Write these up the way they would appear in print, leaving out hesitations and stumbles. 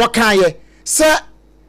wakaye se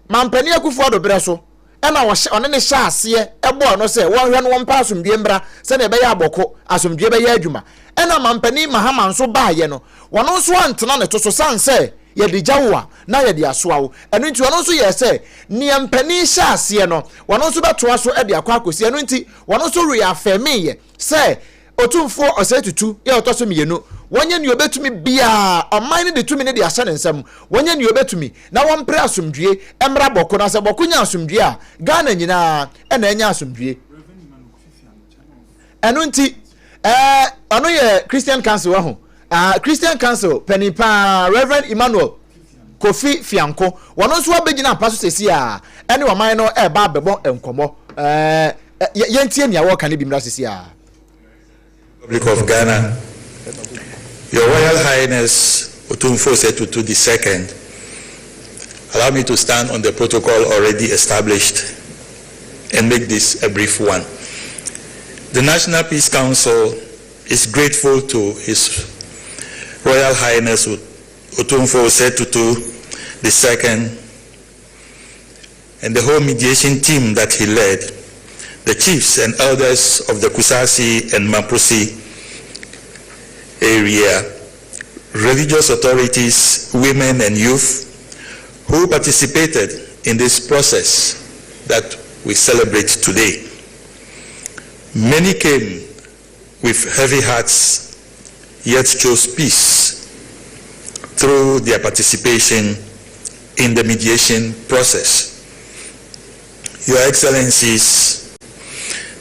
mampani Akufo-Addo bere so ena one ne hye ase ebo no se won hwe no won pa asomdwe mbra se na be ya aboko asomdwe be ya adwuma ena mampani Mahama nso baaye no wono nso antena ne to so sanse ye de Agyeiwaa na ye de asoawo eno nti wono nso ye se ne mpani hye ase no wono nso beto aso e de akwa akosi eno nti wono nso reaffirm ye se otumfo osetutu ye otoso mienu wonye ni obetumi bia oman ne de tumi ne de ahye ne nsam wonye ni obetumi na won pre asomdwie emra boko na se boko nya asomdwie a Ghana nyina e na enya asomdwie eno nti ano ye Christian Council ho Christian Council penipa Reverend Emmanuel Kofi Fianko wono nso abegina paso sesi a ene oman no e ba bebo enkomo yentie nia wo kan bi mra sesi a Republic of Ghana, Your Royal Highness Otumfo Setutu II, allow me to stand on the protocol already established and make this a brief one. The National Peace Council is grateful to His Royal Highness Otumfo Setutu II and the whole mediation team that he led, the chiefs and elders of the Kusasi and Mapusi area, religious authorities, women and youth who participated in this process that we celebrate today. Many came with heavy hearts, yet chose peace through their participation in the mediation process. Your Excellencies,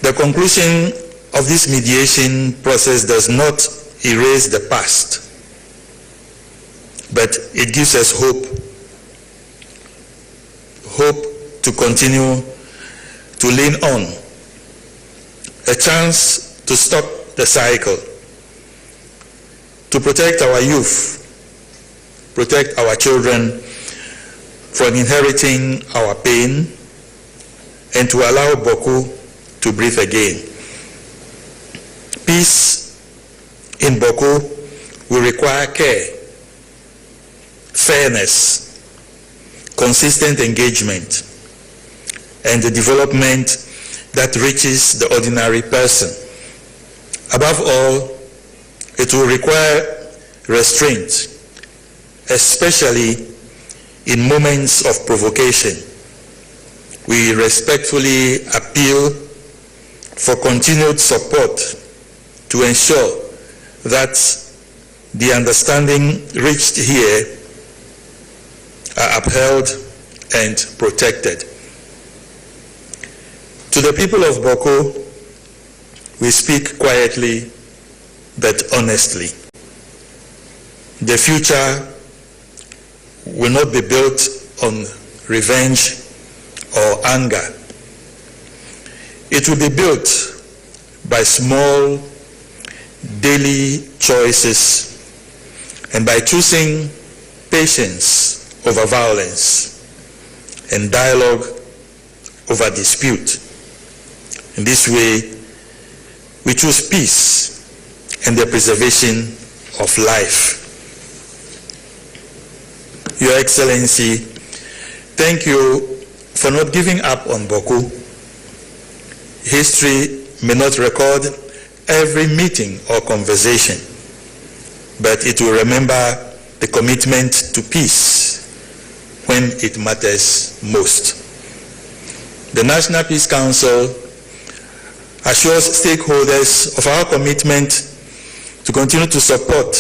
the conclusion of this mediation process does not erase the past, but it gives us hope to continue to lean on, a chance to stop the cycle, to protect our youth, protect our children from inheriting our pain, and to allow Boko to breathe again. Peace in Boko will require care, fairness, consistent engagement, and the development that reaches the ordinary person. Above all, it will require restraint, especially in moments of provocation. We respectfully appeal for continued support to ensure that the understanding reached here are upheld and protected. To the people of Boko, we speak quietly but honestly. The future will not be built on revenge or anger. It will be built by small daily choices and by choosing patience over violence and dialogue over dispute. In this way, we choose peace and the preservation of life. Your Excellency, thank you for not giving up on Boko. History may not record every meeting or conversation, but it will remember the commitment to peace when it matters most. The National Peace Council assures stakeholders of our commitment to continue to support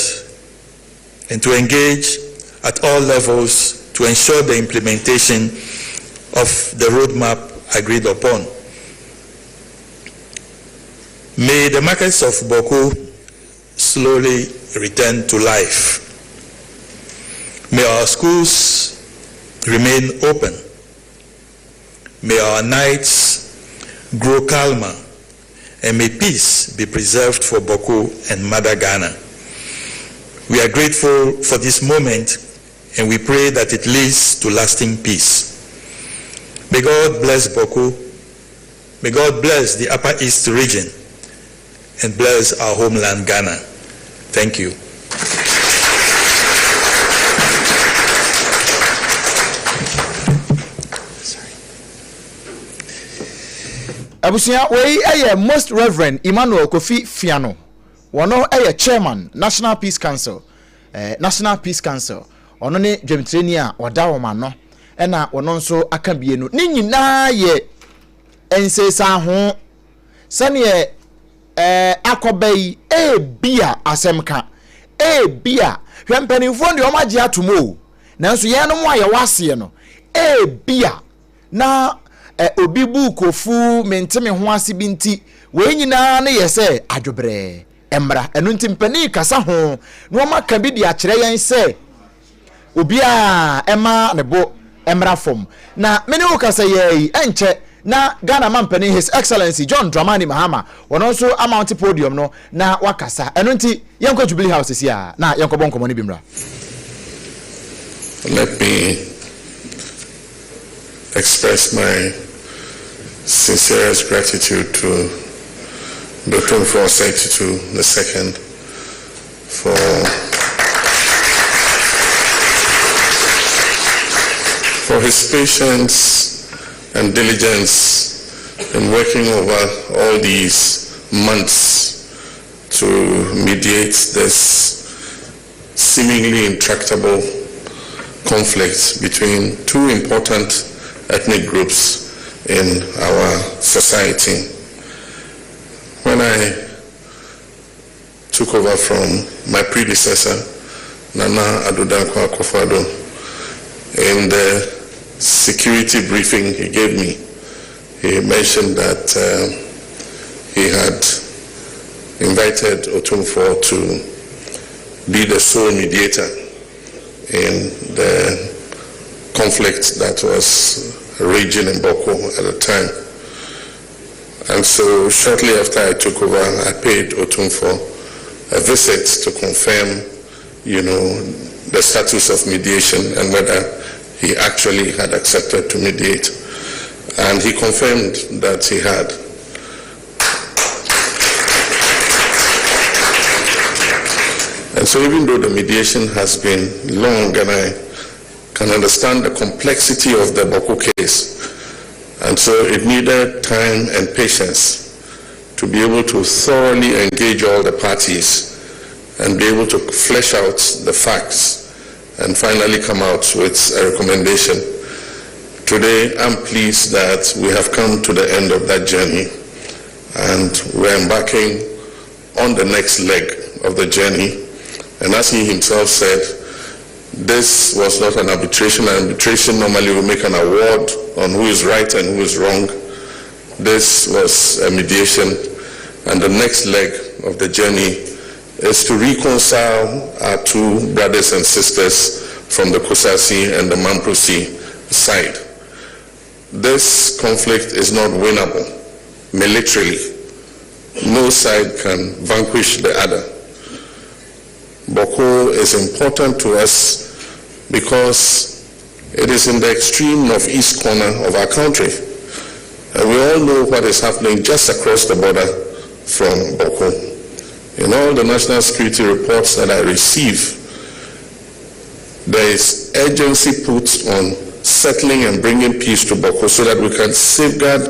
and to engage at all levels to ensure the implementation of the roadmap agreed upon. May the markets of Boko slowly return to life. May our schools remain open. May our nights grow calmer, and may peace be preserved for Boko and Mother Ghana. We are grateful for this moment, and we pray that it leads to lasting peace. May God bless Boko. May God bless the Upper East region and bless our homeland, Ghana. Thank you. abusia we most reverend Emmanuel Kofi Fiano wono chairman National Peace Council ono ne dwemtreni a oda wo ma no na wono nso aka bienu ni nyina ye ensesa ho sane akobai bia asemka bia hwempanimfo ndi o magye atomo nanso ye no mo aye wase no bia na obi bu kofu menteme ho ase binti we nyina na yese adwobre emra enu nti mpani kasa ho no maka bi di akire yen se obi a ema ne bo emra fom na meni wo kasa ye enche na Ghana mampani His Excellency John Dramani Mahama wono so amount podium no na wakasa enu nti yenko Jubilee House sia na yenko bonko moni bimra. Let me express my sincerest gratitude to Dr. 472 II for his patience and diligence in working over all these months to mediate this seemingly intractable conflict between two important ethnic groups in our society. When I took over from my predecessor, Nana Adodankwa Akufo-Addo, in the security briefing he gave me, he mentioned that he had invited Otumfuo to be the sole mediator in the conflict that was raging in Boko at the time. And so shortly after I took over, I paid Otumfuo a visit to confirm, the status of mediation and whether he actually had accepted to mediate. And he confirmed that he had. And so even though the mediation has been long, and I can understand the complexity of the Boko case, and so it needed time and patience to be able to thoroughly engage all the parties and be able to flesh out the facts and finally come out with a recommendation. Today, I'm pleased that we have come to the end of that journey, and we're embarking on the next leg of the journey. And as he himself said, this was not an arbitration. Arbitration normally will make an award on who is right and who is wrong. This was a mediation, and the next leg of the journey is to reconcile our two brothers and sisters from the Kusasi and the Mamprosi side. This conflict is not winnable militarily. No side can vanquish the other. Boko is important to us because it is in the extreme northeast corner of our country. And we all know what is happening just across the border from Boko. In all the national security reports that I receive, there is urgency put on settling and bringing peace to Boko so that we can safeguard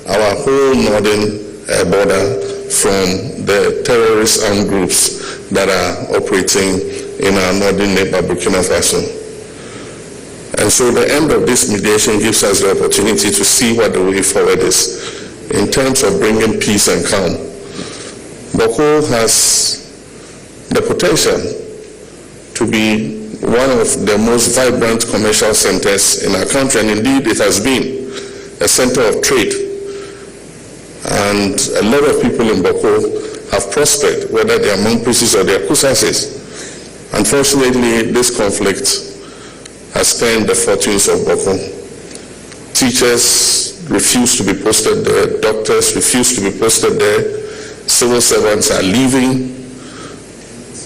our whole northern border from the terrorist armed groups that are operating in our northern neighbor Burkina Faso. And so the end of this mediation gives us the opportunity to see what the way forward is in terms of bringing peace and calm. Boko has the potential to be one of the most vibrant commercial centers in our country, and indeed it has been a center of trade. And a lot of people in Boko have prospered, whether they are Mamprosis or they are Kusasis. Unfortunately, this conflict has turned the fortunes of Boko. Teachers refuse to be posted there, doctors refuse to be posted there, civil servants are leaving.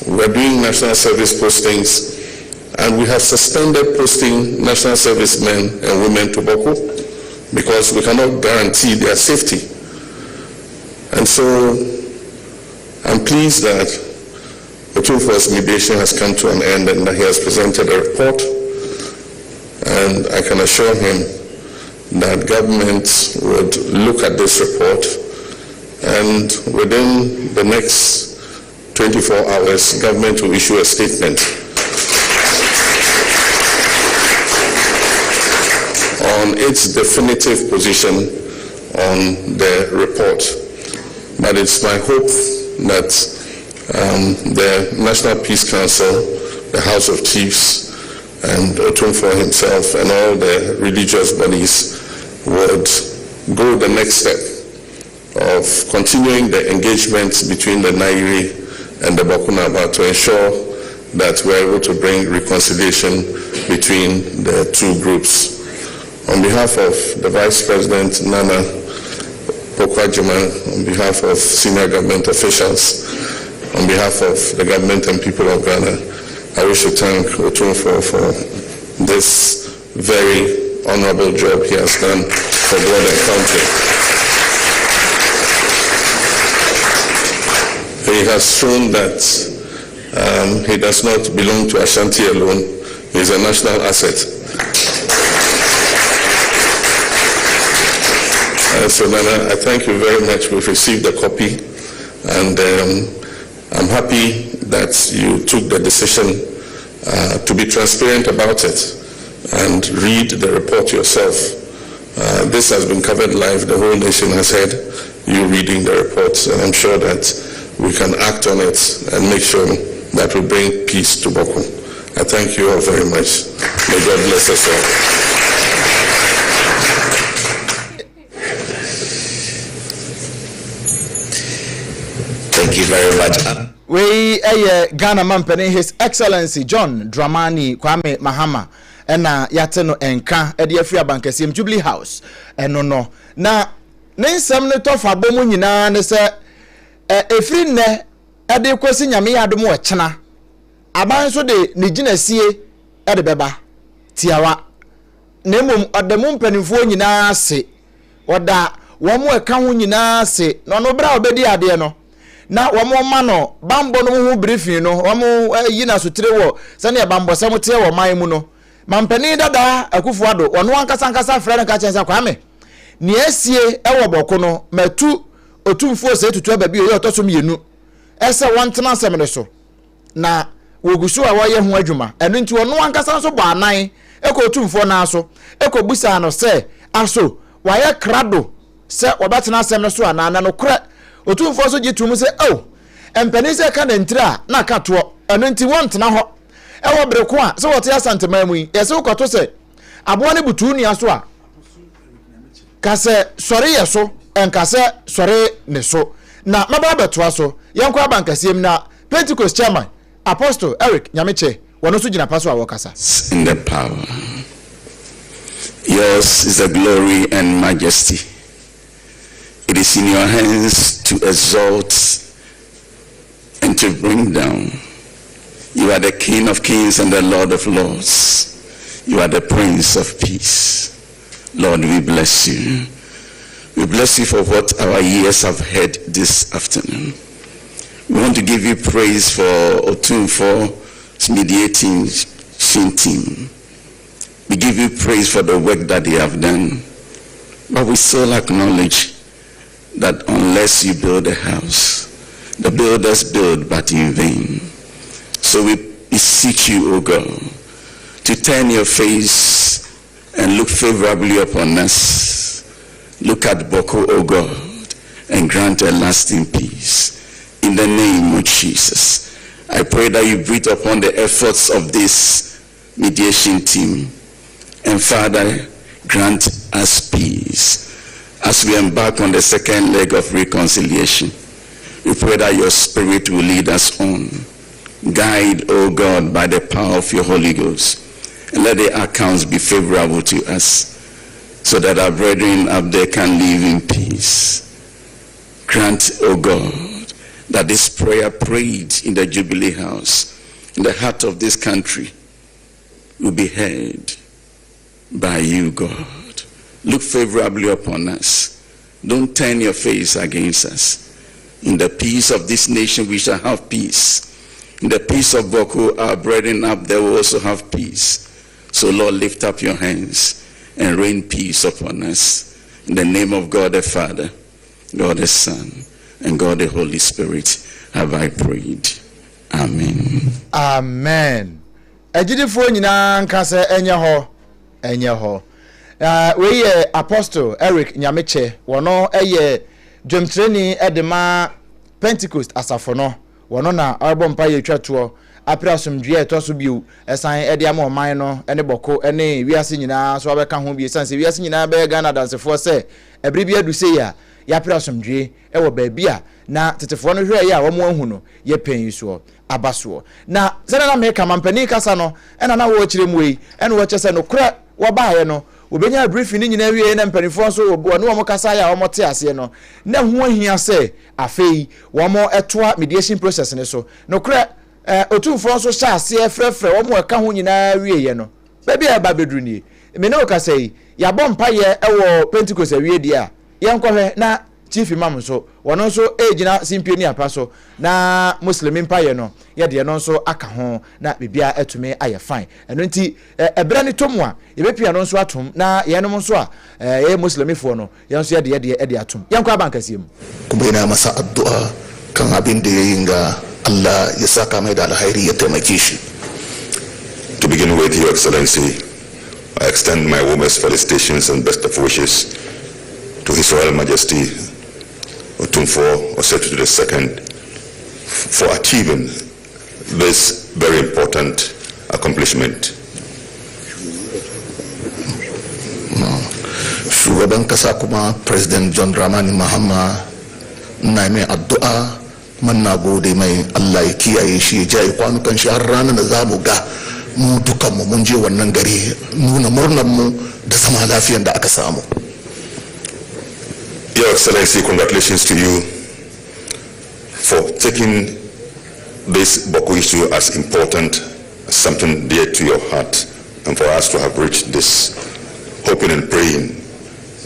We're doing national service postings, and we have suspended posting national servicemen and women to Boko because we cannot guarantee their safety. And so I'm pleased that Otumfuo's mediation has come to an end and that he has presented a report, and I can assure him that government would look at this report and within the next 24 hours, government will issue a statement on its definitive position on the report. But it's my hope that the National Peace Council, the House of Chiefs, and Otumfuo himself and all the religious bodies would go the next step of continuing the engagement between the Nairi and the Bakunaba to ensure that we're able to bring reconciliation between the two groups. On behalf of the Vice President, Nana Pokwajima, on behalf of senior government officials, on behalf of the government and people of Ghana, I wish to thank Otumfuo for this very honorable job he has done for God and country. He has shown that he does not belong to Ashanti alone. He is a national asset. So Nana, I thank you very much. We've received a copy, and I'm happy that you took the decision to be transparent about it and read the report yourself. This has been covered live. The whole nation has heard you reading the reports, and I'm sure that we can act on it and make sure that we bring peace to Boko. I thank you all very much. May God bless us all. Thank you very much. We Ghana Mampeni, His Excellency John Dramani Kwame Mahama, and Yateno Enka, Edia Free Bankesim Jubilee House, and no. Na Ninsam ne tofa bomu nyina ne se efri ne ade kwesi nyame adom wo chena aban so de ne ginasie ede beba tiawa nemom odemu mpanimfo nyina se oda womo eka ho nyina se no no bra obedi ade no na womo ma no bambo no ho briefing no womo yi na so tire wo se ne bambo se mo tie wo man mu no mampani dada akufuado ono ankasa frɛ no ka chensa kwame ni esie ewo boko no matu otumfuo se tutu aba bi oye otoso mienu ese wontena semre so na wogusu a woye ho adwuma eno nti ono ankasa so bo anan eko otumfuo na so eko busa no se aso waye krado se wobetena semre so anana no kra otumfuo so gitum se oh empani se ka na ntira na kato eno nti wontena ho ewo breko a se wote asantema mu yi yese ukoto se abo ne butu ni aso a kase sori yeso enkase sori ne so na maba beto so yenkwa bankasiem na Pentecost chairman Apostle Eric Nyameche wono so gina paso a wokasa in the power. Yours is the glory and majesty. It is in your hands to exalt and to bring down. You are the King of kings and the Lord of lords. You are the Prince of peace. Lord, we bless you. We bless you for what our ears have heard this afternoon. We want to give you praise for Otumfuo's mediating team. We give you praise for the work that they have done. But we still acknowledge that unless you build a house, the builders build but in vain. So we beseech you, O God, to turn your face and look favorably upon us. Look at Boko, O God, and grant a lasting peace. In the name of Jesus, I pray that you breathe upon the efforts of this mediation team. And Father, grant us peace as we embark on the second leg of reconciliation. We pray that your Spirit will lead us on. Guide, O God, by the power of your Holy Ghost. And let the accounts be favorable to us, so that our brethren up there can live in peace. Grant, O God, that this prayer prayed in the Jubilee House, in the heart of this country, will be heard by you, God. Look favorably upon us. Don't turn your face against us. In the peace of this nation, we shall have peace. In the peace of Boko, our brethren up there will also have peace. So Lord, lift up your hands and rain peace upon us. In the name of God the Father, God the Son, and God the Holy Spirit have I prayed. Amen. Amen. Ejidifo nyina nka se enye ho. We Apostle Eric Nyameche wono eye dwemtreni edema Pentecost asafo no wono na arbompa ye twatuo aprasumdwe etoso biu esan ede ama oman no ene boko ene wiase nyina so abeka ho bi esan wiase nyina be Ghana dansefo se ebri bi adu se ya aprasumdwe ewo baabi a na tetefo no hwe ya wo mo ahu no ye pen so abaso na sene na me kamampani kasa no ena na wo kire mu yi ene wo chese no kura wo baaye no obenya briefing nyina wie na mpanifo so wonu wo kasa ya wo te ase no na ho ahia se afei wo mo etoa mediation process ne so no kura otumfo so sha ase frefre wo mo ka ho nyina wie ye no baby e ba bedru ni me na o kasa yi ya bom paye ewo Pentecost awie dia ye nkwohwe na chief imam so wono so ejina simpioni apa so na muslim paye no ye de no so aka ho na bibia etume aye fine eno nti ebra ni tomu a ye bepia no so atom na ye no so a ye muslimifo no ye so ye de atom ye nkwa bankasiem kubaina masa addu'a kan abin da yayin ga Allah ya saka mai da alkhairi ya taimake shi. To begin with, Your Excellency, I extend my warmest felicitations and best of wishes to His Royal Majesty Otumfuo Osei II for achieving this very important accomplishment. Shugaban kasa kuma President John Dramani Mahama na mai addu'a manna gode mai Allah ya kiyaye shi ya jaye kwanukan shi har ranar da zamu ga mu dukan mu mun je wannan gari nuna murnar mu da zama lafiyar da aka samu. Your Excellency, congratulations to you for taking this Boko issue as important, as something dear to your heart, and for us to have reached this, hoping and praying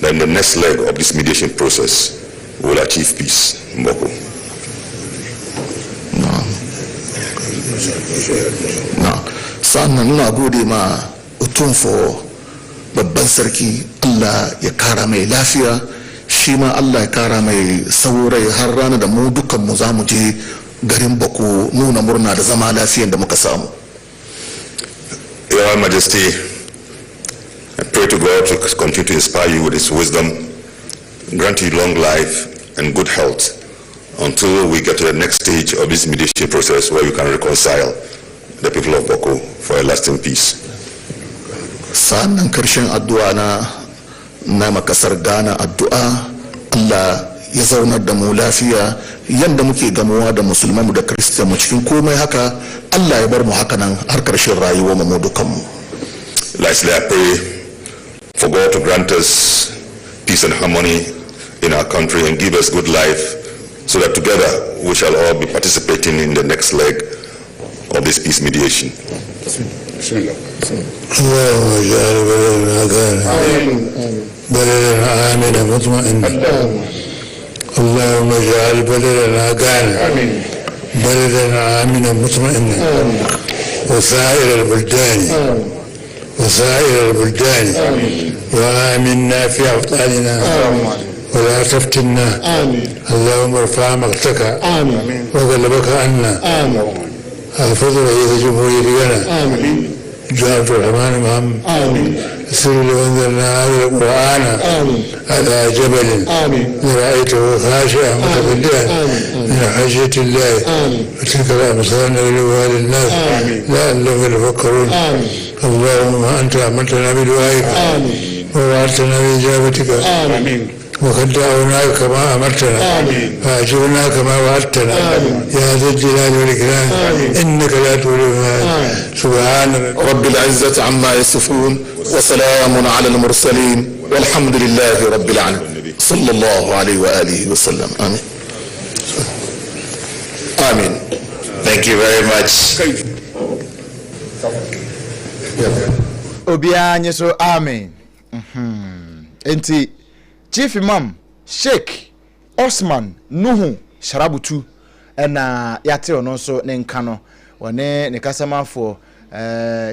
that in the next leg of this mediation process we will achieve peace in Boko. Sannan ina gode ma Otumfuo babban sarki, Allah ya kara mai lafiya, shi ma Allah ya kara mai saurai har ranar da mu dukkan mu za mu je garin Boko nuna murna da zama lafiyan da muka samu. Your Majesty, I pray to God to continue to inspire you with His wisdom, grant you long life and good health until we get to the next stage of this mediation process where you can reconcile the people of Boko for a lasting peace. Sannan karshen addu'a na makasar Ghana addu'a Allah ya zaunar da mu lafiya yanda muke gamuwa da musulmanmu da kristiyan mu cikin komai haka Allah ya bar mu haka nan har karshen rayuwar mu dukan mu. Lastly, I pray for God to grant us peace and harmony in our country and give us good life, so that together we shall all be participating in the next leg of this peace mediation. اللهم اجعل بلدنا غانا بلدنا آمنا مطمئنا وسائر البلدان وآمنا في أوطاننا ولا تفتنا اللهم ارفع مقتك وغلبك عنا احفظ رئيس جمهوريتنا جعفر الرحمن محمد سر وانزلنا هذا القرآن على جبل لرأيته خاشعا متبدئا من خشية الله وتلك الأمثال نضربها للناس لعلهم يتفكرون اللهم أنت أمرتنا بدعائك ووعدتنا بإجابتك وقد دعوناك كما أمرتنا فأجبنا كما وعدتنا يا ذا الجلال والإكرام إنك لا تولي سبحان رب العزة عما يصفون وسلام على المرسلين والحمد لله رب العالمين صلى الله عليه وآله وسلم آمين. Amen. Thank you very much. Obia nyeso amen. Enti Chief Imam Sheikh Osman Nuhu Sharabutu na yate ono so ne nka no one ne kasama for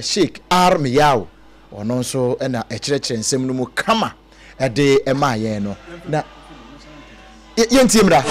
Sheikh R Miyaw ono nso na ekyerɛkyerɛ nsɛm no mu kama ɛde ɛma yɛn no na yɛntie mra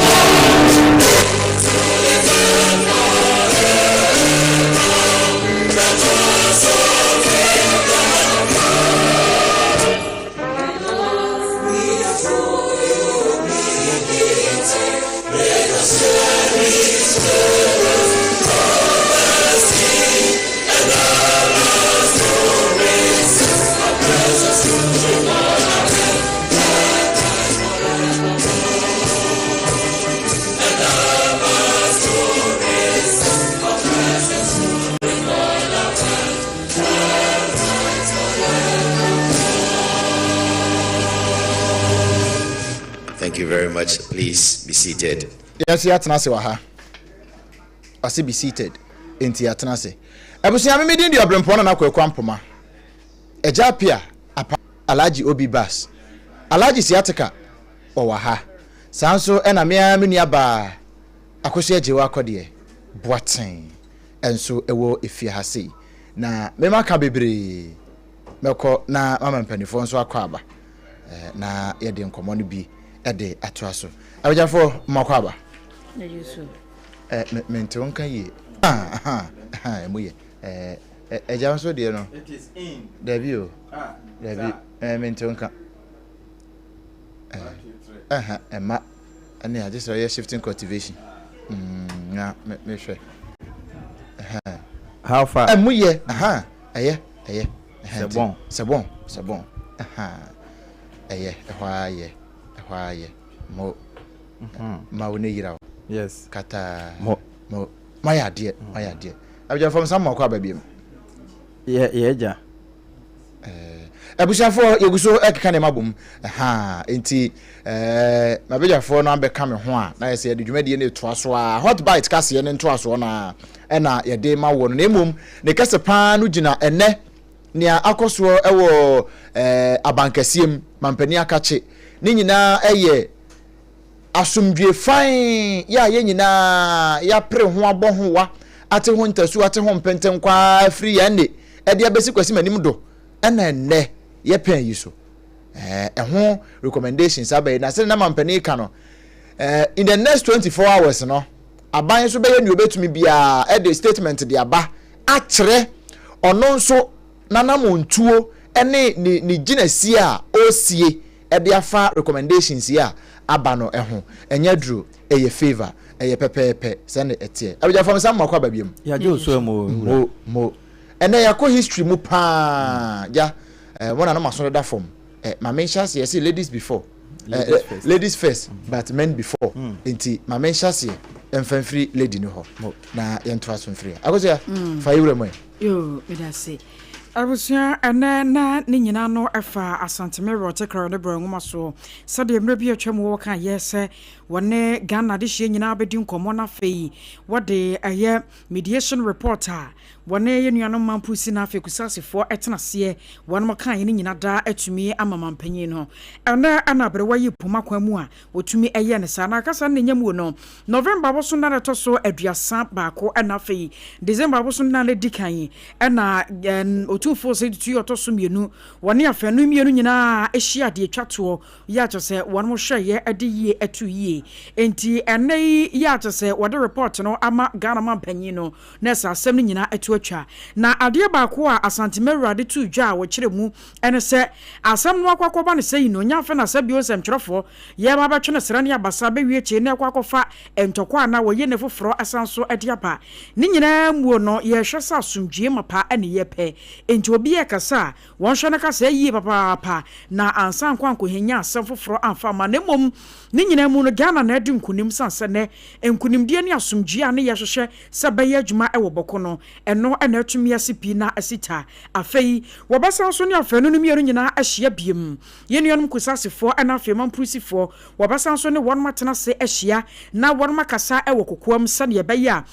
Thank you very much. Please be seated. Yes, yatenase wa ha. Ase be seated. Enti yatenase. Ebusia me medin di Obrempong na kwekwampoma. Eja pia apa Alhaji Obi Bass. Alhaji siateka owa ha. Sanso ena me nua ba AKOSUA Agyeiwaa akode boaten. Enso ewo efia ha sei. Na me maka bebre. Meko na mama mpanifo nso akwa aba. Na yede nkomo no bi ede atoaso. Abejafo makwaba. Na Yesu. Mente wonka ye. Emuye. Ejanso de no. It is in. David. David. Mente wonka. Emma. Ani I just shifting cultivation. Na me hwe. How far? Emuye. Eye. C'est bon. Eye. Ehwa mo ma woni yira. Yes. Kata mo maya de. Abja from some makwa babiem. Ja. Abushafo yeguso ekeka ne mabum. Enti mabejafo na be ka me ho a na yese de dwumade ne to aso a hot bite kase ne to aso na na ye de ma wo no emum ne kase pa no gina ene nia AKOSUA ewo abankasiem mampani akache ni nyina eye asumdwe fan ya ye nyina ya pre ho aboho wa ate ho ntasu ate ho mpenten kwa free ya ne ede abesi kwasi manim do ena ne ye pen yi so ho recommendations abai na se na mampani ka no in the next 24 hours no aban so be ye ni obetumi bia ede statement de aba a kire ono nso nanamontuo ene ni ginasi a osie ede afa recommendations ya aba no ho enya duro eye favor eye pepepe se ne etie abja fam sam makwa babiem ya je oso mo ene ya ko history mu pa ja wona na maso da form ma mention say yes ladies before ladies first but men before enti ma mention say emfanfiri lady no ho na yento asomfiri AKOSUA fa yewre mo yo me da say Abusua ene na ni nyina no efa asantemero tekra de branguma so sade emre bi atwam wo kan yese wone Ghana de hye nyina bedi nkomo na fei wode aye mediation reporter wone ye nuano mampusi na afei kusasefo etenase wone kan ye nyina da atumi amamampanyin no ene anabre wayi puma kwamu a wotumi eye ne sa na kasa ne nyamu no November boso na reto so aduasa baako na fei December boso na le dikan ena otufo se tu yotoso mienu wone afanu mienu nyina ehia de atwato ya kyese wone mo hweye ade yie atu yie enti ene ya kyese wode report no ama Ghana mampanyin no na sa asem ni nyina atu atwa na ade baako a asantemeru ade tu dwa a wo kire mu ene se asem no akwakoba ne sei no nya fa na sa bio sem kyerefo ye ba ba twene sere ne abasa be wie kye ne akwakofa entokwa na wo ye ne foforo asanso ade apa ni nyina muo no ye hwe sa asumdwie mapa ene ye pe enti obi e kasa won hwe na kasa yi papa na ansan kwanko henya asem foforo amfa ma na mom ni nyina mu no Ghana na adi nkunim sanse ne nkunimdie ne asumdwie ane ye hwehwe se be ye adwuma e wo boko no eno na atumi asipi na asita afei wobasa so ne afenu no mienu nyina ahia biem ye nuanom kusasefo ana afei mampusifo wobasa so ne won matena se ahia na won makasa e wo kokoam sane ye be ya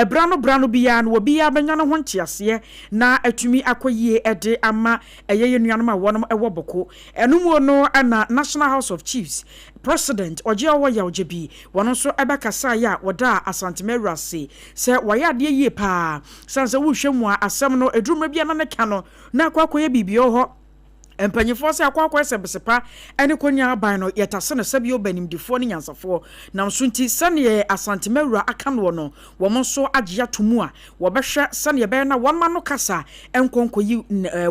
brano bia no obi ya benya no ho ntiase na atumi akoyie ede ama ye nuanom a won e wo boko eno mu no ana National House of Chiefs president Agyeiwaa Ojebi wono so ebekasa ya woda asantemewura se se waya de yie pa sanse wo hwemu a asem no eduruma bia na ne ka no na kwakoye bibio ho empanyifo se akwakwa sebesepa ene konya aban no yetase no sabi obanimdifo ne nyansafo nam so nti sane asantemewura aka no no wo mo so agye atomu a wo behwe sane be na wonma no kasa enkonkoyi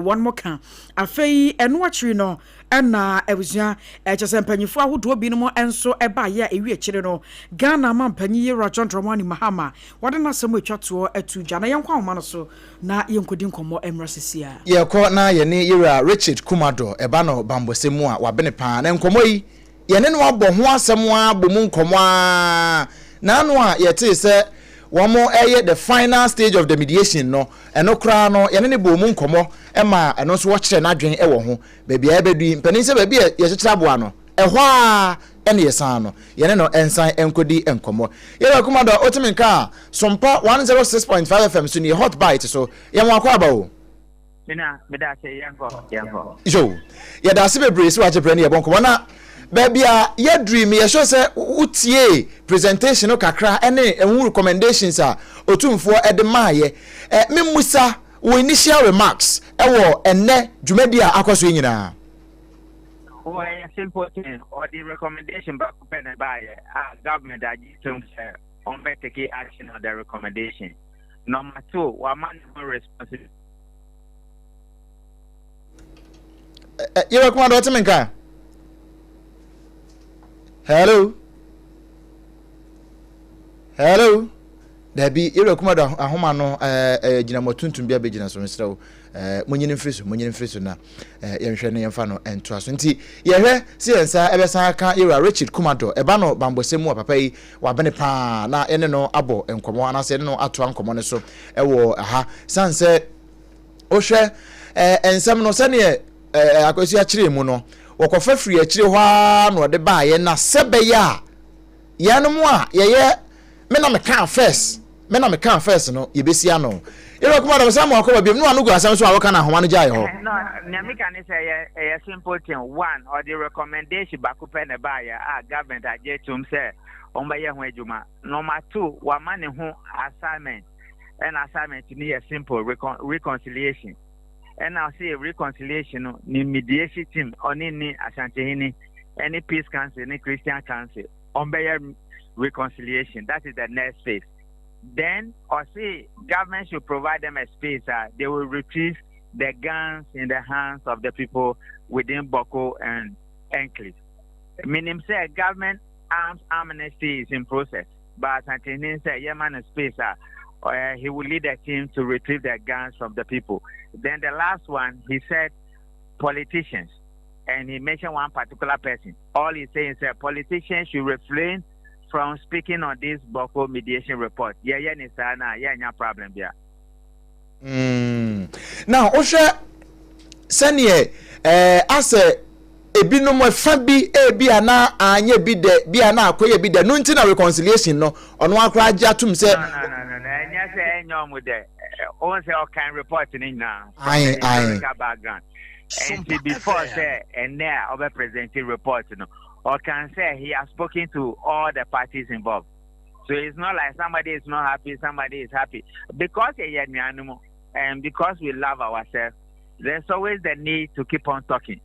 won mo ka afei eno akiri no ena ebusua echese empanyifo ahodo bi no mo enso eba ya ewi akiri no Ghana mampanyi Yera Chontromani Mahama wode na semo atwato atuja na yenkwa homa no so na yenkodi nkomo emrasisia yeko na yene Yera Richard Kumado eba no bambosemu a wabene pa na nkomo yi yene no abɔ ho asɛm a bomu nkomo a na no a yete se womo the final stage of the mediation no eno kra no yene ne bomu nkomo ema eno so wo kyerɛ na adwen ɛwɔ ho bebia ebedu mpanin se bebia ye kyekyere aboa no ɛhɔ a ene yesan no yene no ensan enkodi enkomo Yera Kumado otiminka Sompa 106.5 FM so ni hot bite so yɛn akɔ aba o Mina medase yanko. Yo, ya da se bebre so ache prani yebon ko na bebia ye dream ye show say utie presentation no kakra ene ehun recommendations a otumfo edemaye me musa wo initial remarks ewo enne dwumadi a akoso nyina Oh, a simple thing or the recommendation back by government that you on take action on the recommendation. Number 2, one man responsibility. Yera Kumado otiminka Hello Dabi Yera Kumado ahoma no gina motuntum bia be gina so nsrew monyini mfriso na yenhwe ne yemfa no entoaso nti yehwe si ensa ebesan aka Yera Richard Kumado eba no bambosemu papa yi wabene pa na ene no abo enkomo anase ene no ato ankomo ne so ewo aha sanse ohwe ensem no sene AKOSUA chire mu no wokofa free achire hwa no de ba ye na sebe ya yanom a ye me na me kan first no ye besia no Yera Kumado sam akoba bim no anu go asam so awoka na homa no jaye ho no nyamika ne say a simple thing one or the recommendation back up na ba ya government ajetum say on ba ye ho adwuma number 2 wa man ho assignment ni a simple reconciliation. And I'll say reconciliation, ni mediation team, on any Ashanti, any peace council, any Christian council, on reconciliation. That is the next phase. Then, or say government should provide them a space they will retrieve the guns in the hands of the people within Boko and Enclave. Meaning, say government arms amnesty is in process, but Ashanti say, yeah, man, a space. He will lead a team to retrieve the guns from the people. Then the last one, he said politicians, and he mentioned one particular person. All he's saying is that politicians should refrain from speaking on this Boko mediation report. Yeah, no problem there. Now, Osha, Sanye, as ebinom fabi bia na anye bi de bia na akoye bi de no nti na reconciliation no ono akra agya tum se no enya se enyo mu de on se o kan report ni na background and before say and there over presenting report no or can say he has spoken to all the parties involved, so it's not like somebody is not happy, somebody is happy because and because we love ourselves. There's always the need to keep on talking.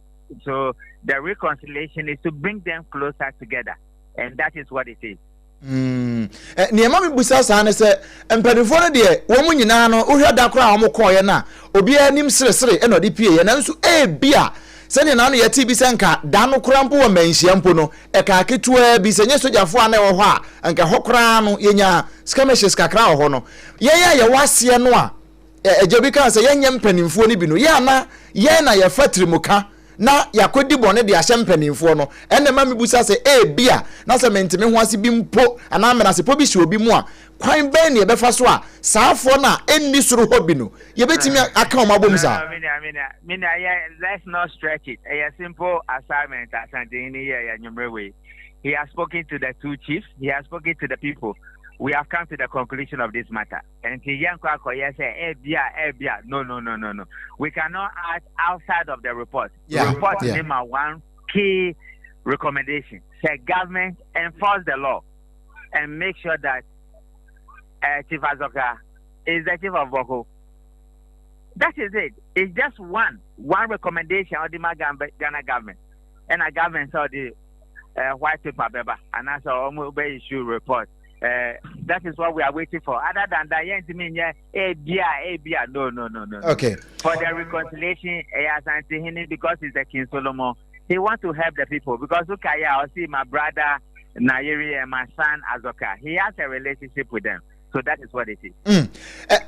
So the reconciliation is to bring them closer together, and that is what it is. Niema mi busa sa ne se empanifo no de wo mu nyina no ohwa da kra wo koye na obi anim sere e no de pie ye na nso bia se ne na no yati bi se nka da no kra mpo wo manhia mpo no e ka ketua bi se nye sojafo a na wo ho a nka hokra no yenya skirmishes kakra wo ho no ye wase no a ejebi kan se yenye mpanimfo ni bi no ye na ye fatiri muka na yakodi bone de ahye mpanimfo no ene ma mebusa se bia na se mentime ho ase bi mpo ana amena se po bi hye obi mu a kwan ben ne befa so a saafo na enni soro hobi no ye betimi aka o mabom sa let's not stretch it. A simple assignment asante ni ya nyumrewe. He has spoken to the two chiefs, he has spoken to the people. We have come to the conclusion of this matter. And say, no. We cannot act outside of the report. The report is one key recommendation. the government enforce the law and make sure that Chief Azoka is the chief of Boko. That is it. It's just one recommendation of the Ghana government. And a government saw the white paper, and that's our issue report. That is what we are waiting for. Other than that, no. Okay. For the reconciliation, because it's the King Solomon, he wants to help the people. Because look at I see my brother Nayeri and my son Azoka. He has a relationship with them. So that is what it is.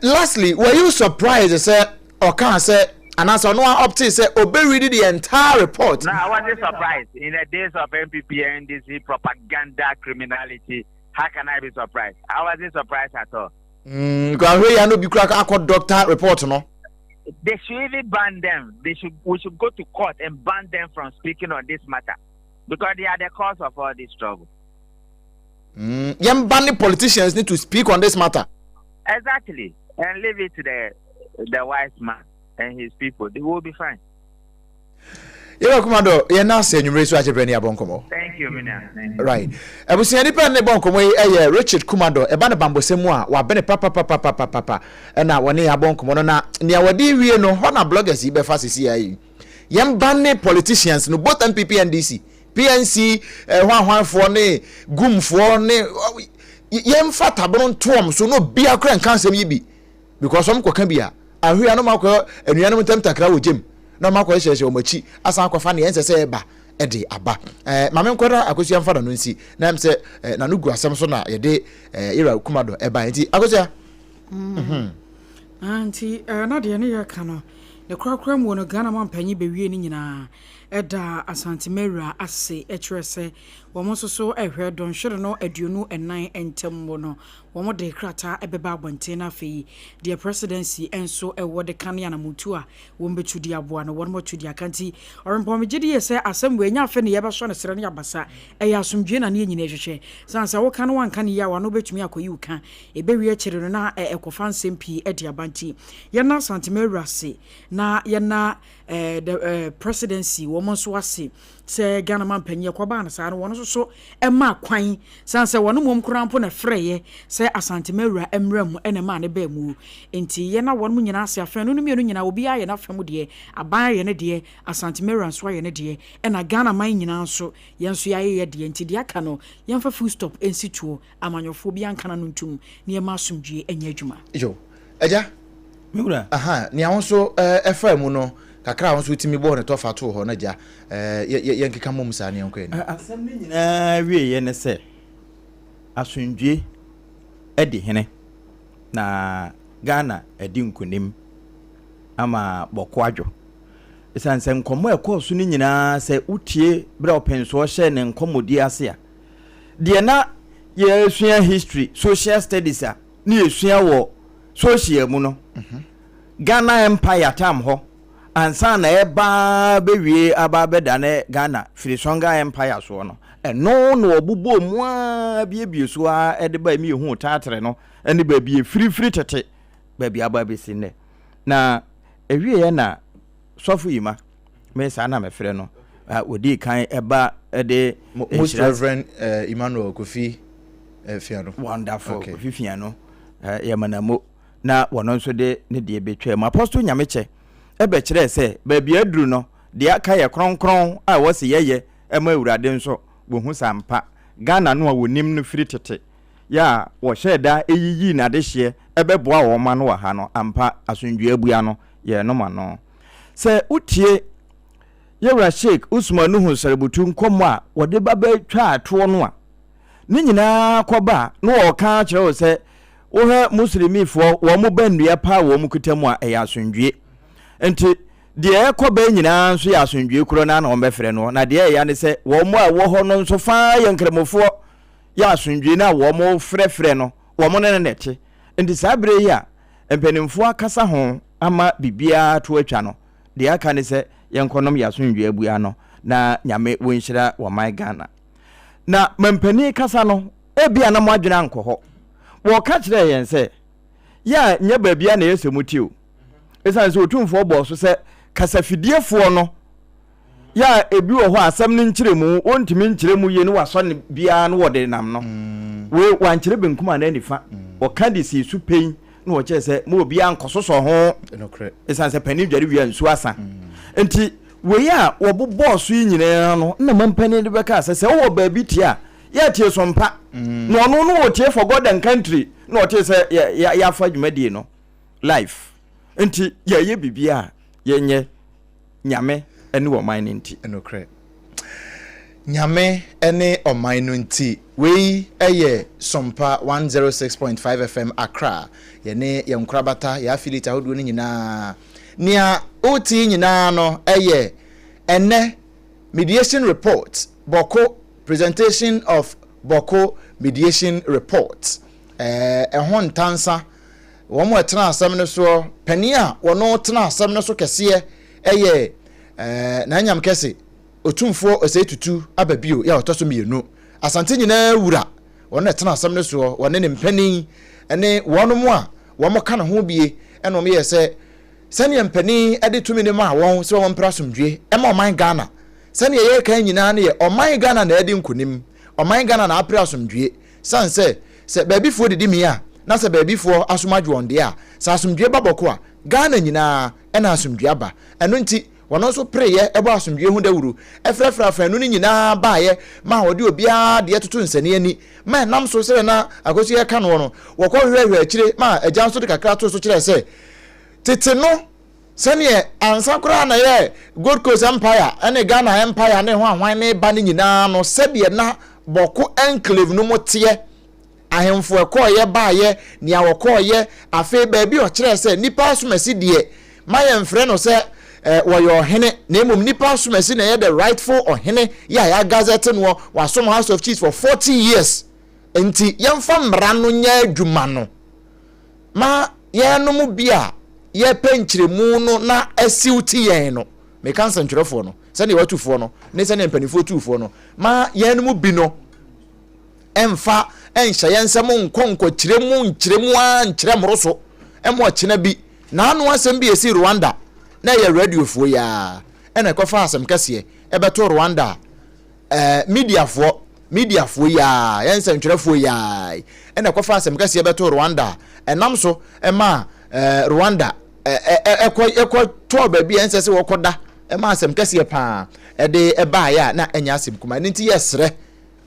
Lastly, were you surprised, sir, or can I say, and as I know, up to say, read the entire report? No, I wasn't surprised. In the days of MPP and NDC propaganda criminality, how can I be surprised? I wasn't surprised at all. Because we are no be crack doctor report, no. They should even ban them. We should go to court and ban them from speaking on this matter, because they are the cause of all this trouble. Young banning politicians need to speak on this matter. Exactly, and leave it to the wise man and his people. They will be fine. You're Commando, you're now saying you raise Rajabenia Bonkomo. Thank you, Mina. Right. I was saying, any Bonkomo, Richard Commando, a band of Bambo Semua, or Bene Papa, and now one near Bonkomo, near what do we know, Hona bloggers, Ibe Fast CIA. Young banning politicians, no both MPP and DC. PNC, one for ne, Gum for ne, Yem Fata Bon Tom, so no beer crank cancer be because some can be a real no marker and you animal temper crowd with Jim. No marker says your mochi, as Uncle Fanny answer say, ba, Eddie, Abba. Mamma Quada, AKOSUA father, Nunsi, Nam say, Nanugua Samsona, a day, Ira Kumado, a bainty, AKOSUA. Auntie, not the near canoe. The crocram won a Ghana man penny be winning Eda Asantimera ase etrese womoso so ehwe don hwere no aduonu enan entemmo no womo de krata ebeba bontena fe the presidency enso ewo de kan yana mutu a wombetu di aboa no womo tu di akanti Obrempong megidi yese asem we nya fe ne yeba so ne sere ne abasa eya asomdwe na ne nyina ehwehwe sansa wo kan wan kan ya wa no betumi akoyi uka ebewi akire no na ekofa nsempi edi abanti yana Asantimera se na yana the presidency woman so ase say Ghana man penye kwaba na sa no wono so ema kwan sanse wono mom krampo na freye say Asantimera emram enema ne ba mu enti ye na wono nyina ase afa no mienu nyina obi aye na fam de aban ye ne de Asantimera nso aye ne de ena Ghana man nyina nso yenso yaye ye de enti de aka no yemfa full stop ensituo amanyofo bi anka na ntum ne ma asomdwe enya adwuma yo eja miwura aha ne awonso efa mu no kakra awonso timi bo ne tofa to ho na ja yenkeka mom sa ne yanko ni asem ni nyina wie ye ne se asundwe edi hene na Ghana edi nkunim ama bokwadwo esanse nkomo ekoso ni nyina se utie bra openso hye ne nkomodi ase a de na ye sua history social studies a ni esua wo social mu no Ghana Empire tam ho ansa na eba bewie aba beda ne Ghana Firisonga Empire so no eno no obubo mu a biebie so a ede ba mi hu taatre no ene ba bie free tete ba bia ba besi ne na ewie ye na sofu yima me sa na me frɛ no odi kan eba ede most reverend Emmanuel Kofi Fiano wonderful Kofi Fiano ye manamo na wono nso de ne de betwa mu apostle nyameche ebe kire se ba bia aduru no de aka ye kronkron a wose yeye ema awurade nso bohu sampa Ghana no a wonim no firi tete ya wo hyeda eyiyi na de hye ebe boa wo ma no wa ha no ampa asundwe abua no ye no ma no se utie yewra Sheikh Usman Nuhu Sarabutu nkomo a wode baba twa ato no a ni nyina koba no wo ka kire wo se wohe muslimifo wo mu bandua pa wo mu kutamu a eya asundwe enti de ekoba nyina nso ya asundwe kuro na wo mbefre no na de ya ne se wo mu a wo ho no nso fa yankremofo ya asundwe na wo mu frefre no wo mu ne nete enti sabre ya empenimfo akasa ho ama bibia to atwa no de aka ne se yankonom ya asundwe abua no na nyame wonhyira wo man Ghana na mempani kasa no ebia na mo adwena nkoho wo ka kire yen se ya nya babia na yesemuti o esan se otumfo bo so se kasafidiefo no ya ebi wo ho asam ne nkyeremu ontimi nkyeremu ye ne waso ne bia ne wode nam no we wankyere benkum ana nifa wo kandisi su pen ne wo kyese mo obi ankososo ho esanse pani dware wi ansu asa enti we ya wo bo boss yi nyina no na mampani de beka asese wo baabi tia ya tie sompa no no no wo tie for God and country no wo tie se ya fa dwumadi no life enti ye bibia ye nye nyame ene wo man nti enokre nyame ene o man nti we eye Sompa 106.5 FM Accra ye ne ye nkrabata ya affiliate ahodo ni nyina nia oti nyina no eye ene mediation report boko presentation of boko mediation report ehon tansa wo mo etena asem ne so pania wo no tena asem ne so kese eye na nyam kese otumfo osetutu ababio ya otoso mienu asante nyina wura wona etena asem ne so wona ne mpani ene wono mo a wo mo ka ne ho bie ene o me yese sane mpani ade tumi ne ma won se won prasomdwe e ma oman Ghana sane ye kan nyina ne ye oman Ghana na ade nkunim oman Ghana na aprasomdwe sanse se baabifo didi mi a na se baabifo asomadwe onde a sa asomdwe baboko a Ghana nyina e na asomdwe aba eno nti wono so preye ebo asomdwe hu dawuru efrefra anu ni nyina baaye ma wode obia de etoto nsane ani ma nam so se na akosi ye ka no no wokọ hwehwe akire ma agyan so de kakra to so kire se tete no sane ansakura na ye Gold Coast Empire ene Ghana Empire ne ho ahwan ne ba ne nyina no sebie na boko enclave no motie ahemfo ekoye baaye ni awokoye afi baabi o kire se nipa asomasi de maye mfre no se woyo hene na emom nipa asomasi na ye the rightful ohene ya gazette no wasom House of Chiefs for 40 years enti yemfa mra no nya adwuma no ma ye no mu bia ye penkyeremu no na asiuti yen no me kan sentwerefo no se ne watufo no ne se ne mpanifo tufo no ma ye no mu bi no emfa enhya yensem nkonko kyeremu nkyeremu a nkyeremroso emo kyena bi na anu asem bi esi Rwanda na ye radio fo ya ena ekofa asem kase ebeto Rwanda media fo ya yensem ntwerefo ya ena ekofa asem kase ebeto Rwanda enam so ema Rwanda ekọ to baabi ensese wokoda ema asem kase pa ede eba ya na enya asem kuma nti yesre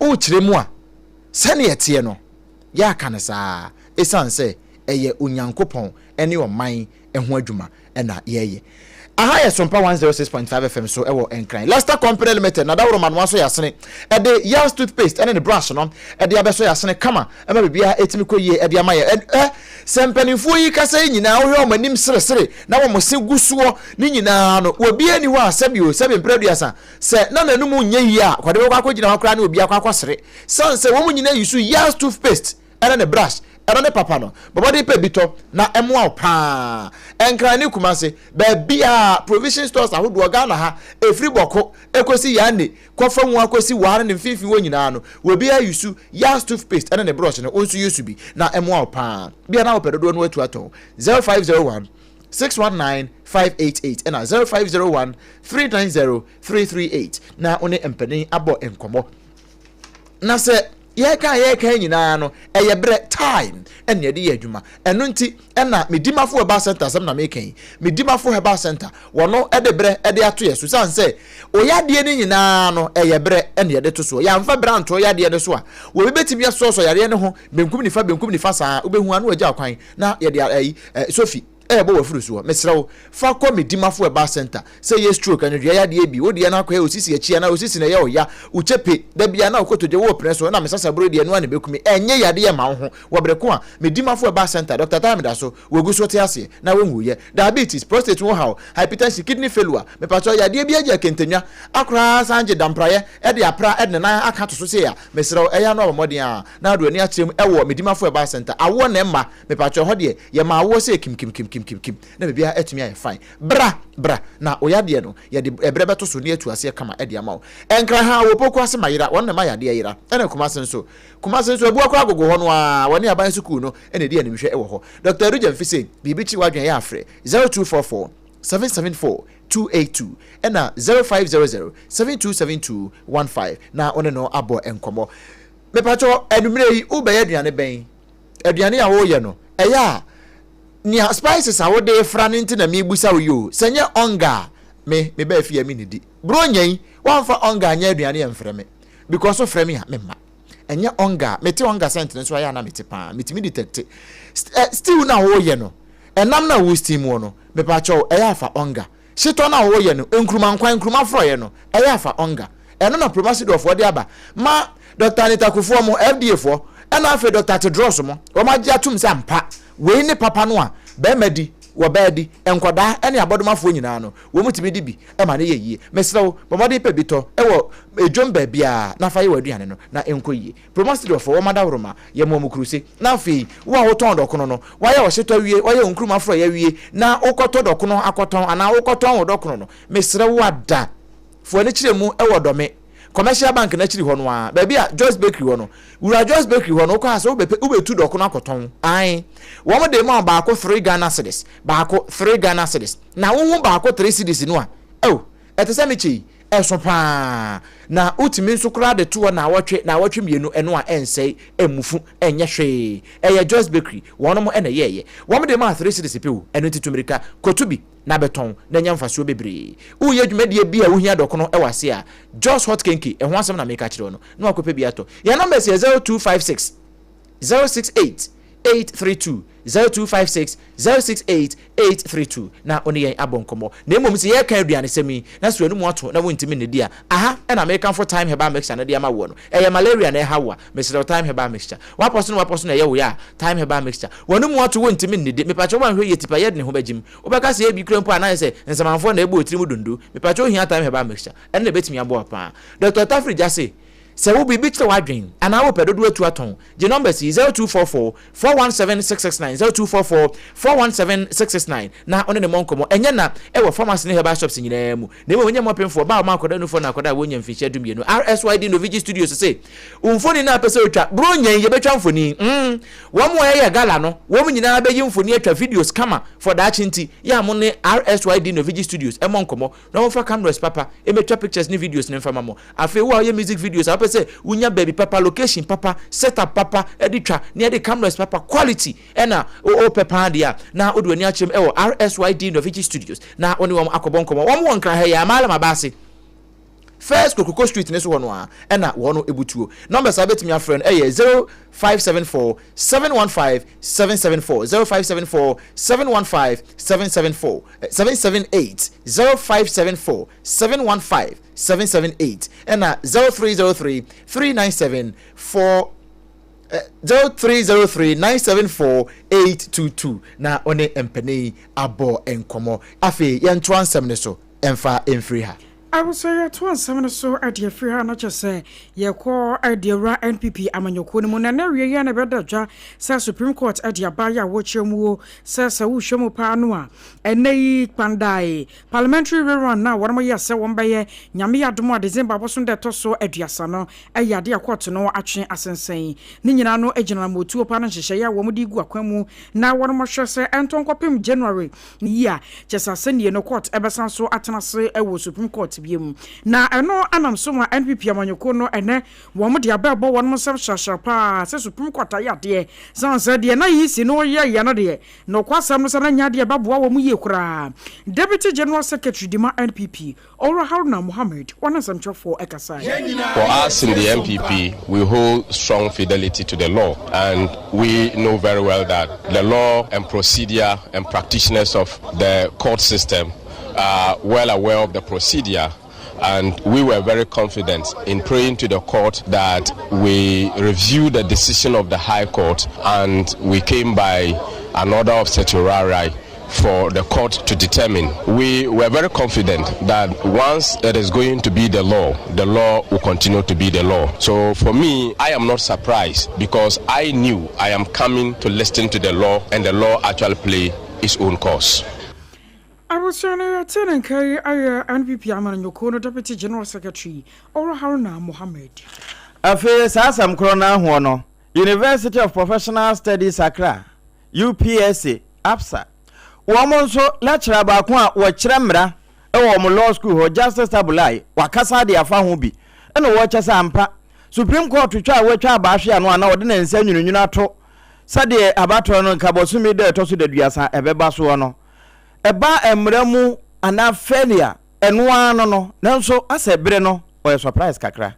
o kyeremu a sane etie no ya kanesa esanse eye onyankopon ene oman eho adwuma ena yeye aha ye Sompa 106.5 FM so ewo enkran Lester Company Limited na dawro manwa so yasene ede Yas toothpaste ene the brush no ede abeso yasene kama ema bibia etimi koye ede amaye sempanifo yi kasa nyina wo hwe omanim seresere na wo mose gusuo ni nyina no obi ani ho asabio sebe mpraduasa se na nanum nya yi a kwade wo akogina ho kra na obi akwakosere sanse wo nyina yisu Yas toothpaste ene the brush ene papa no bobody pe bito na emo pa enkran ni kumase ba bia provision stores ahodo Ghana ha efri boko ekosi yane kofa nwa akosi ware ne fifi wo nyina no we bia yusu Yas toothpaste ene ne brush no onsu yusu bi na emo pa bia na opedodo no atu ato 0501 619 588 and 0501 390 338 na one empani abo enkomo na se ye kan nyina no eye bre time ene de adwuma eno nti ena medimafo heba center sam na mekan medimafo heba center wono ede bre ede ato yesu sanse oyade ne nyina no eye bre ene de to so ya mfa brand to oyade ne so a wo betimi aso yare ne ho benkum ni fa saa obehu anu agya kwan na ye de Sophie bo wafuru so mesrew fa ko medimafo heba center say ye stroke anu ya de bi wodi na akwa osisi achi na osisi na ye oya uchepe da bia na okotoje wo preso na mesasa bro de anu ane bekumi enye yade ye ma ho wobreko a medimafo heba center Dr. Tamida so wogu so te ase na wenwu ye diabetes prostate wo how hypertension kidney failure me pato yade bia agya kentenwa akra sanje dampraye e de apra e de na aka to so se ya mesrew eya no omoden a na do ani akyerem ewo medimafo heba center awo na emma me pato ho de ye ma awo se kim na bibia etumi aye fine bra na oyade no ye de ebre beto so ne atu ase kama e de amawo enkra ha wo poko ase mayira won na mayade yira ene kumasen so ebu akwa agogo ho no a woni aban school no ene de animhwe e wo ho Dr. Rujem Fise bibichi wadwen ya afre 0244 282 ɛna 0500 727215 na one no abo enkomo me pacho enumere yi ubeye aduane ben aduane a wo ye no eya nia spices a wo de fra ne nti na me busa wo yo senye onga me ba afia mi nidi bro nyen wanfa onga nya aduane ye mfrɛ me because so frɛ me ha me ma enye onga mete onga sentence so ya na mete pa metimi detect still na wo ye no enam na wo steam wo no me pacho eya fa onga shito na wo ye no enkruma nkwan enkruma fro ye no eya fa onga eno na promised of wodi aba ma Dr. Anita Kufuor mo FDA fo ena afa Dr. Tedros mo wo ma gya tum se ampa we ni papa no a be madi wo ba di enkoda ene abodomafo nyina no wo mutimi di bi e ma ne yeye mesrew bomode pe bito e wo edwom ba bia na fa ye waduane no na enkoyie promised of wo mada woroma ye mo mukruse na afi wo a wo ton dokono no wa ye wo hyeto wie wa ye onkruma fro ye wie na ukoto dokono akoton ana ukoton wo dokono no mesrew wada fo ne kiremu e wo dome commercial bank na chiri ho no a ba bia Joyce Bakery ho no wura Joyce Bakery ho no ko ase ube tu dokono akoton ai wo mo de ma ba ko 3 Ghana cedis ba ko 3 Ghana cedis na wo hu ba ko 3 cedis no a etese me chi eso pa na utimi nso kura de to na awotwe mienu eno a ensei emufu enye hwe eye Joyce Bakery wono mo ene yeye wo mo de ma 3 cedis pew eno titumirika kotubi na beton na nyamfa so bebre uye dwumade bia wo hia dokono e wase a Just Hot Kenke ho asem na meka kire no na akope bia to ya number is 0256 068 832 0256 068 832 na oni yen abonkomo na emom se ye kan aduane semi na so anu mu ato na wontimi ne dia aha na American for time heba mixture na dia ma wo no eye malaria na hawa mesere time heba mixture waposo na ye wo ya time heba mixture wonu mu ato wontimi ne dia me pacho wan hwe ye tipa ye ne ho bagim obeka se e bi krempo ana se nsamanfo na ebo otiri mu dundu me pacho hia time heba mixture ene na betimi abo apa Dr. Tafri jase se wo bi bitire wadwen ana wo pedodo atu aton je number is 0244 417669 0244 417669 na one ne monkomo enye na e wo pharmacy ne herbal shops nyina mu na wo nya mopemfo ba ma akoda no fo na akoda wo nya mfiche dumienu RSYD Novigi Studios se umfoni na pese otwa bro nyan ye betwa mfoni wo mo ye gala no wo mo nyina be yi mfoni atwa videos kama for that chinti ya mo ne RSYD Novigi Studios e monkomo na wo fa cameras papa e betwa pictures ne videos ne mfama mo afi wo ye music videos say unya baby papa location papa setup papa editwa near the cameras papa quality ena o papa dia na odwani achem e wo RSYD Novigi Studios na oni won akobonkomo won won kra he ya mala mabase First Kokoko Street neso ho no a ena wo no ebutuo number sa betimi afren e 0574 715 774 0574 715 774 778 0574 715 778 and 0303 397 4 0303 974 822 na one empene abo enkomo afi yento ansem ne so emfa emfiri ha I will say to one seven so at your free not just say ye call at the NPP amanyoko no na na wie na bedaja say Supreme Court at your baya wochemu say say wo hwemu pa no a enei pandai parliamentary rerun na wo mo ye say won baye nyame yadom December boso de to so aduasa no ayade court no atwe asensen ni nyina no agina motuo pa no hyehye ya wo mo di gu akwamu na wo mo hwe say enton kopem January ya chesa senie no court ebesan so atenase e wo Supreme Court na eno anam so ma NPP amanyoko no ene wo mo de abebo wo no sef shasha pa se Supreme Court ayade san se de na yi si no ye no de no kwasam no sana nya de baboa wo mu ye kura Deputy General Secretary Dima NPP Ora Haruna Mohammed one for ekasai. For us in the NPP, we hold strong fidelity to the law, and we know very well that the law and procedure and practitioners of the court system are well aware of the procedure, and we were very confident in praying to the court that we review the decision of the High Court, and we came by an order of certiorari for the court to determine. We were very confident that once it is going to be the law will continue to be the law. So for me, I am not surprised, because I knew I am coming to listen to the law, and the law actually play its own course. I was saying NPP amanyoko Deputy General Secretary Ora Haruna Mohammed. Afi sasam krona ho no University of Professional Studies Accra UPSA APSA wɔn nso lecturer baako a wɔkyerɛ mmara ɛwɔ wɔn law school hɔ Justice Tabulai wakasa de afa ho bi ɛna wɔkyɛ sɛ ampa Supreme Court twa a wɔtwa abaahwe ano ana wɔde ne nsa nwunyunu ato sɛdeɛ abatɔ no nkabɔsumi dɛ ɛtɔ so daduasa ɛbɛba soɔ no ɛba mmara mu ana failure ɛnoa no nanso asɛ bere no ɔyɛ surprise kakra.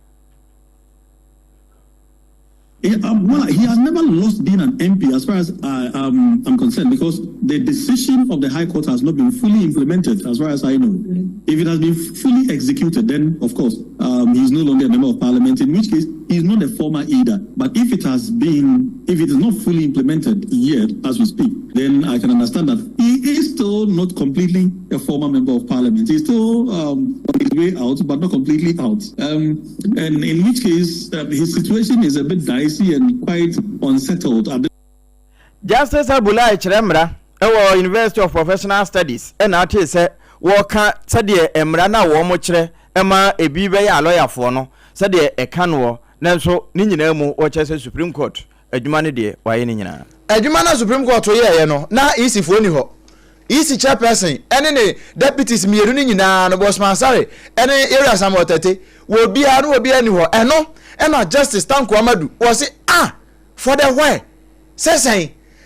Well, he has never lost being an MP as far as I'm concerned, because the decision of the High Court has not been fully implemented as far as I know. If it has been fully executed, then of course he's no longer a member of Parliament, in which case he's not a former either. But if it is not fully implemented yet as we speak, then I can understand that he is still not completely a former member of Parliament. He's still on his way out, but not completely out. And in which case his situation is a bit dicey and quite unsettled. Justice Abulai Chiremra, our University of Professional Studies, and artist said, Walker said the Emra na Womochre, Emma a Bibe a lawyer for no, said the Ekanwo, Nanso, Ninjinemu, or Chester Supreme Court, a Jumani de, why Nina. A Jumana Supreme Court, now easy for any ho. Easy chairperson, any deputies, Miruni, no bossman, sorry, any area samotete, will be anywhere, and no. And not Justice Tanko Amadu was it for the way say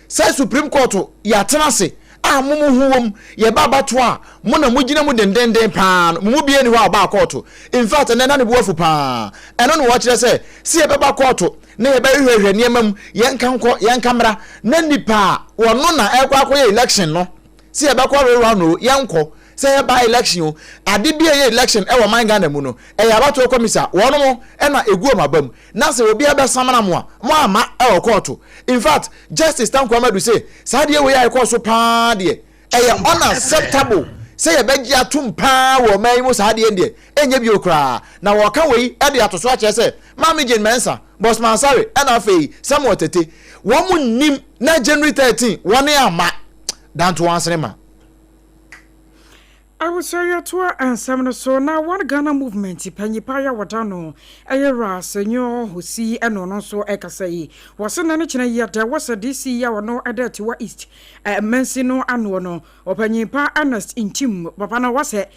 Supreme Court ya tenase mumu huwom ye baba toa mo na mugina mu denden pan mu bi eni ho aba court. In fact and na ne boafu pa eno no wo kire say se e baba court na ye ba hwehwe niamam yen kamera na nipa wono na ekwa akoye election no se e ba kwa rewa no yenko say by election ade bia election e wo man Ghana mu no e ya bato komisa wono mo e na egu mabam na se obi aba samana mo ama e wo court. In fact Justice Tanko Amadu say sade we ya court so pa de e ya unacceptable say e beji atum pa wo man mu sade de enye bi okra na wo ka we e de atoso a che say Mami Jane Mensa boss man sorry e na fei Samuel Tete wo mu nim na January 13 won e ama dan to answer ma. I was say to and seven so now one Ghana movement Panyipaya Watano Agyeiwaa Senor who see and no so ekasai was an china yet there was a DC ya no other to east Mensino Anwono or Panyipa Ernest in Tim Papana was it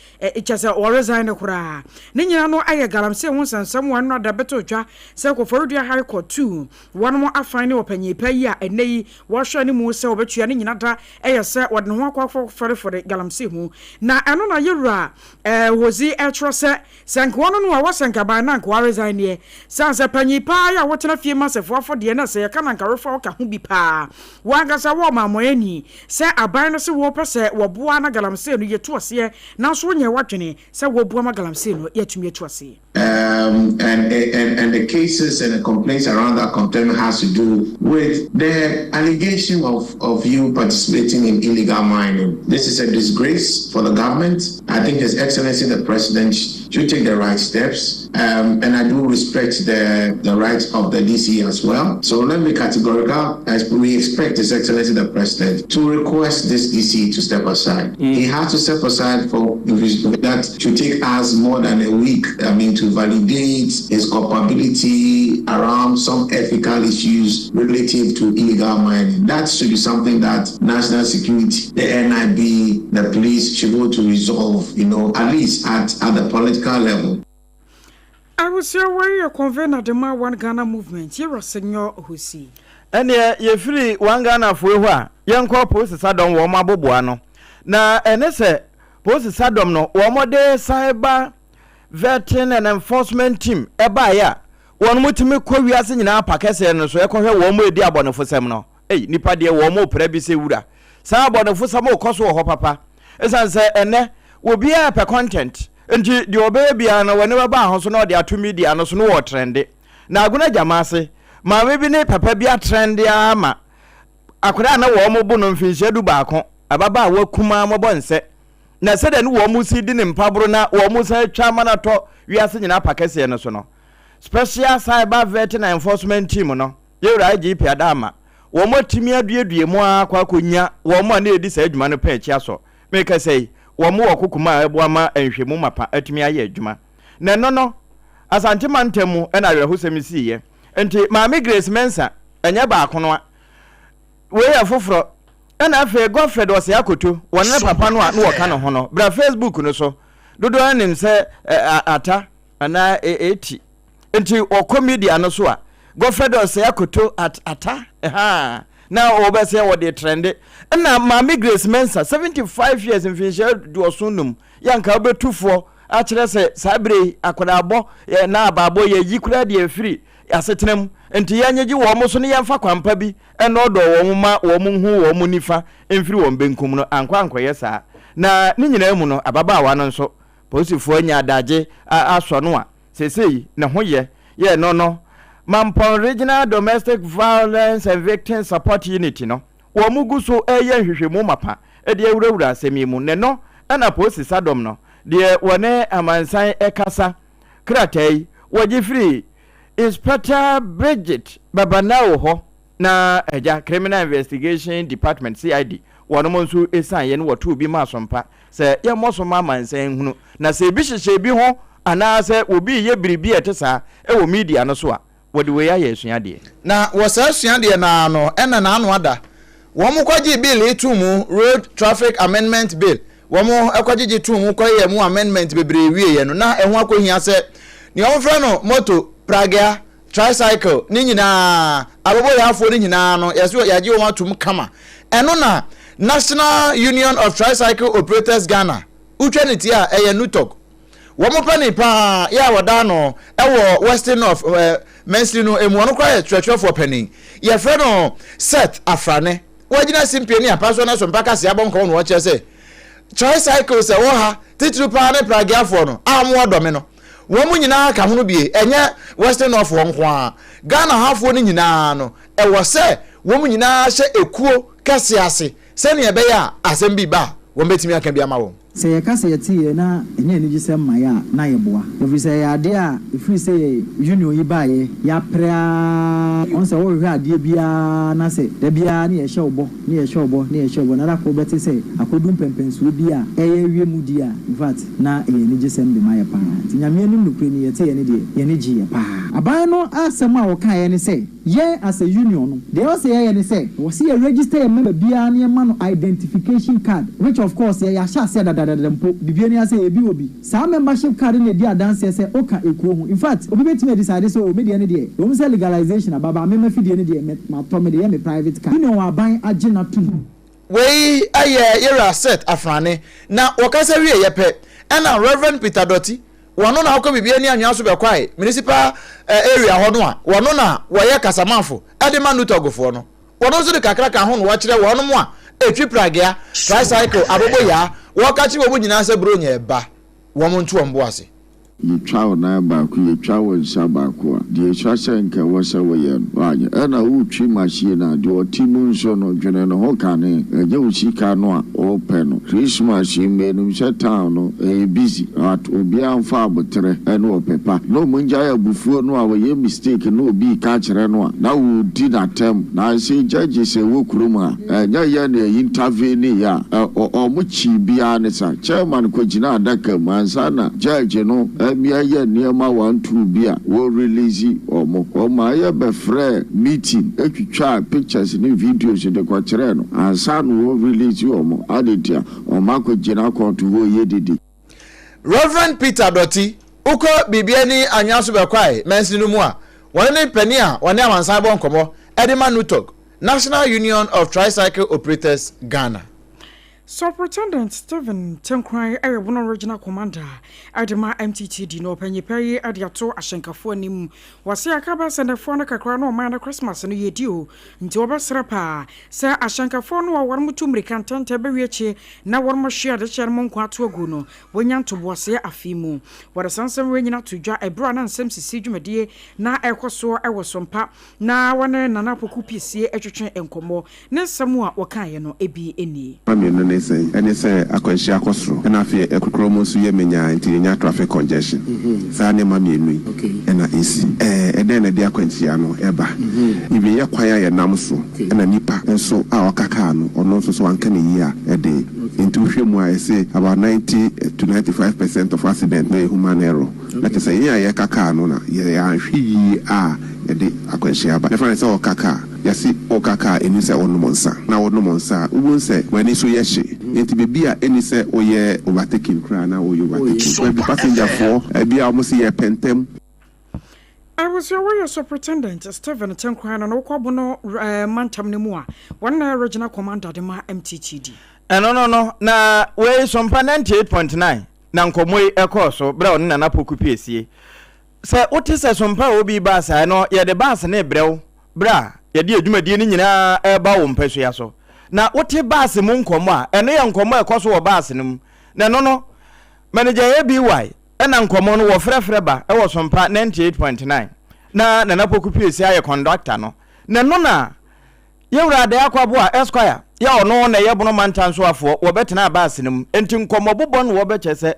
just a resign kura Nina no aya galam say once and someone not the better ja Sako for the High Court 2 one more afine or Panyipaya and nay wash any more so but you any nata aya set what no walk for the galam simu na no na Agyeiwaa was the atrose sankwano no wasanka ba na kwa resign ye sansa Panyipa ya wotena fie masefo for de na se ya kana nkarefa ka hu bi pa wangasa wo mamoyani se aban no se wo pese wo boa na galamse no yetu ase na so nye wadwene se wo boa ma galamse no yetumi yetu ase. And the cases and the complaints around that contempt has to do with the allegation of you participating in illegal mining. This is a disgrace for the government. I think His Excellency the President should take the right steps, and I do respect the rights of the DC as well. So let me be categorical, as we expect His Excellency the President to request this DC to step aside. He has to step aside for that should take us more than a week. To validate his culpability around some ethical issues relative to illegal mining. That should be something that national security, the NIB, the police should go to resolve, at least at the political level. I was here where you convener the one Ghana movement. You're a senior who see. And ye free one Ghana for what? Young corpus is Adam Woma Bobuano. Na enese post Sadom no Womode cyber vetting and enforcement team eba ya won mutimi kwa wiase nyina pakese no so ekohwe wo mo edi abonefosem no nipa de wo mo pra bi se wura sa abonefosem okoso wo papa esan se ene wo bia pe content nti de obe bia no wone ba ho so no de ato media no so no wo trend na aguna jamase ma we bi ne papa bia trend ama akura na wo mo bu no mfinhye du baako ababa wa kuma mo bonse na sede no wo mu si di ne mpabro na wo mu sa twa mana to wiase nyina pakese no so no special cyber vetting and enforcement team no Agyeiwaa Agyeiwaa Adama wo mo timi aduedue mu akwa konya wo mo na edi sa adwuma no pa echi aso make say wo mo okukuma ebo ama enhwemu mapa atimi aye adwuma na no asante mantemu na awerehosem siye enti Maami Grace Mensa enya ba akono we ya foforo ɛna afei Godfred ɔsɛ akoto wɔne papa no a no wɔka no ho no bra Facebook no so dodo anim sɛ ata ana 80 nti ɔkɔ media no so a Godfred ɔsɛ akoto ata na obese what they trend na Mami Grace Mensa 75 years in Fincher do sunum yanka obetufo a kire se sabre akodabo na ababo ye yikura de free asetenem enti yanyeji wo mo so ne yemfa kwampa bi ena odo wo ma wo mu hu wo mu nifa emfiri wo benkum no ankwankoye saa na ni nyina mu no ababa awa no nso posifo anya adaje aso no a sesei ne ho ye no Mampon Regional Domestic Violence and Victim Support Unity no wo mugu so eye hwehwemu mapa e de awurawura asemimu ne no ana posi sadom no de wone amansan ekasa kratai wagifri Inspector Bridget Babanawo ho na eja Criminal Investigation Department CID wono monsu esan ye no wotu bi ma sompa se ye moso ma amansan hunu na se bi hyehye bi ho ana se obi ye biribi etesa e wo media no so a what we are yesuade na wasasuade na no ena na anu ada wo mu kwaji bill etumu road traffic amendment bill wo mu ekwaji tumu kwaye mu amendment bebre wie no na eho akohia se ni o mfra no moto praga tricycle ni nyina abobo ya afo ni nyina no yeso yaje wo matum kama eno na National Union of Tricycle Operators Ghana utweniti a eye nutok wo mo pani pa ya wada no ewo western of Mensley no emu no kwa stretch for penny ye friend no set afrane wagina simpie ni apaso na so mpaka se abon ko no wo che se tricycle se wo ha titru pa ne pragia for no amu odome no wo mu nyina ka hono bie enye western of wo nko Ghana hafo ni nyina no ewo se wo mu nyina hye ekuo kase ase se ne ebe ya asem bi ba wo betimi aka bi ama wo se ye kase ye tie na enye ni gisem ma ya na ye boa every say ya de a ifri say junior yi ba ye ya pra on se wo hwe ade bia na se de bia na ye hye obo na ra ko beti say akodum pempensu bi a eye wie mu di a in fact na enye ni gisem de ma ye pa ti nyame anim no kure ni ye tie ye ni de ye ni gi ye pa aban no asem a wo kan ye ni say ye as a union no de o say ye ni say wo see register ye member bia na ye ma no identification card which of course ye ya sha say that mpo bibiani ase ebi obi sa membership card na di adanse se oka ekuo hu in fact obi betime decide so o media ne de o say legalization ababa mema fidie ne de ma to me de me private card ni o aban age na tum we aye era set afrane na wakasa wie ye pe na Reverend Peter Dotti wono na akọ bibiani anwa so be kwai municipal area ho no a wono na woye kasamafo edema nutogofo no wono so de kakra ka ho no wo kire wono mo a etwi pragia tricycle abobo ya wakachi wo nyina se bro nya eba wo mo ntu ombo ase yitwa na ba ku yitwa wo nsa ba ku de hwase nke wo se wo ye anya na utwi machine na de otimu nso no dwene no ho kane eje usika no a o pe no Christmas menu se town no busy at obi amfa abotre na o pepa no munja ya bufuo no a wo ye mistake no obi ka kire no a na wo di na tem na se judge se wo kuruma nya ya na intervene ya o mu chi bia ne sa chairman ko gina adaka mansa na judge no Mia niema 1-2 bia wo release omo ya be free meeting etwitwa pictures ni videos de kwa kire no ansa no wo release omo adetia omako gina court wo yedidi Reverend Peter Dotti uko bibiani anyaso be kwai mensi no mu a woni pani a woni amansan bon komo Edema Nutok National Union of Tricycle Operators Ghana Superintendent Stephen Tenkrai Ayewono Regional Commander Adema MTTD no penyepaye adiato ashenkafo anim wase akaba sendefo na kakra no man Christmas no yedio nti obesra pa se ashenkafo no warmo tumrika ntante bewieche na warmo hwea de chermo nkwato agu no wonya ntobose afimu wore sansem wenyina todwa ebra na nsem sisi dwumadie na ekoso ewo sompa na wone nana poku piesie etwetwe enkomo ne nsemu a wokaye no ebi eni and it's a Akosia Kosro, and I fear a chromosu yemenya into traffic congestion. Sani Mammy and I see, and then a dear Quenciano, Eba. If you acquire a Namso and a Nipa, and so our Kakano, or not so 1 can a year a day. Into him, I say about 90 to 95% of accident may human error. Like I say, yeah, Kakano, yeah, she are. yɛde akwanhyia aba ne fa sɛ ɔkaka yɛse ɔkaka ɛni sɛ ɔnom na ɔnom nsa wobon sɛ w'ani so yɛhye nti bebi a ɛni sɛ ɔyɛ overtaking koraa na ɔyɛ overtaking bi passengerfoɔ bi a ɔmo sɛ yɛ pɛntɛm. I was your warrior superintendent Stephen Tenkwan and Okobono Mantam Nemua, one regional commander de ma MTTD. No. Na we Sompa 98.9. Na nkomwe ekoso bra oni na napoku piesie. Se wote se Sompa obi basa no ye de basa na ebrew bra ye de adwumadie ni nyina eba wo mpehwe yaso. Na wote basa mu nkomo a eno ye nkomo ekoso wo basa num. Na no manager Agyeiwaa ena nkomo no wo frefre ba e wo Sompa 98.9 na napoku piesie aye conductor no. Na no na yewra de akwabo a Esquire ya ono na yebono mantanso afo wo betena base nim enti nkomo bobɔ no wo bɛkyɛ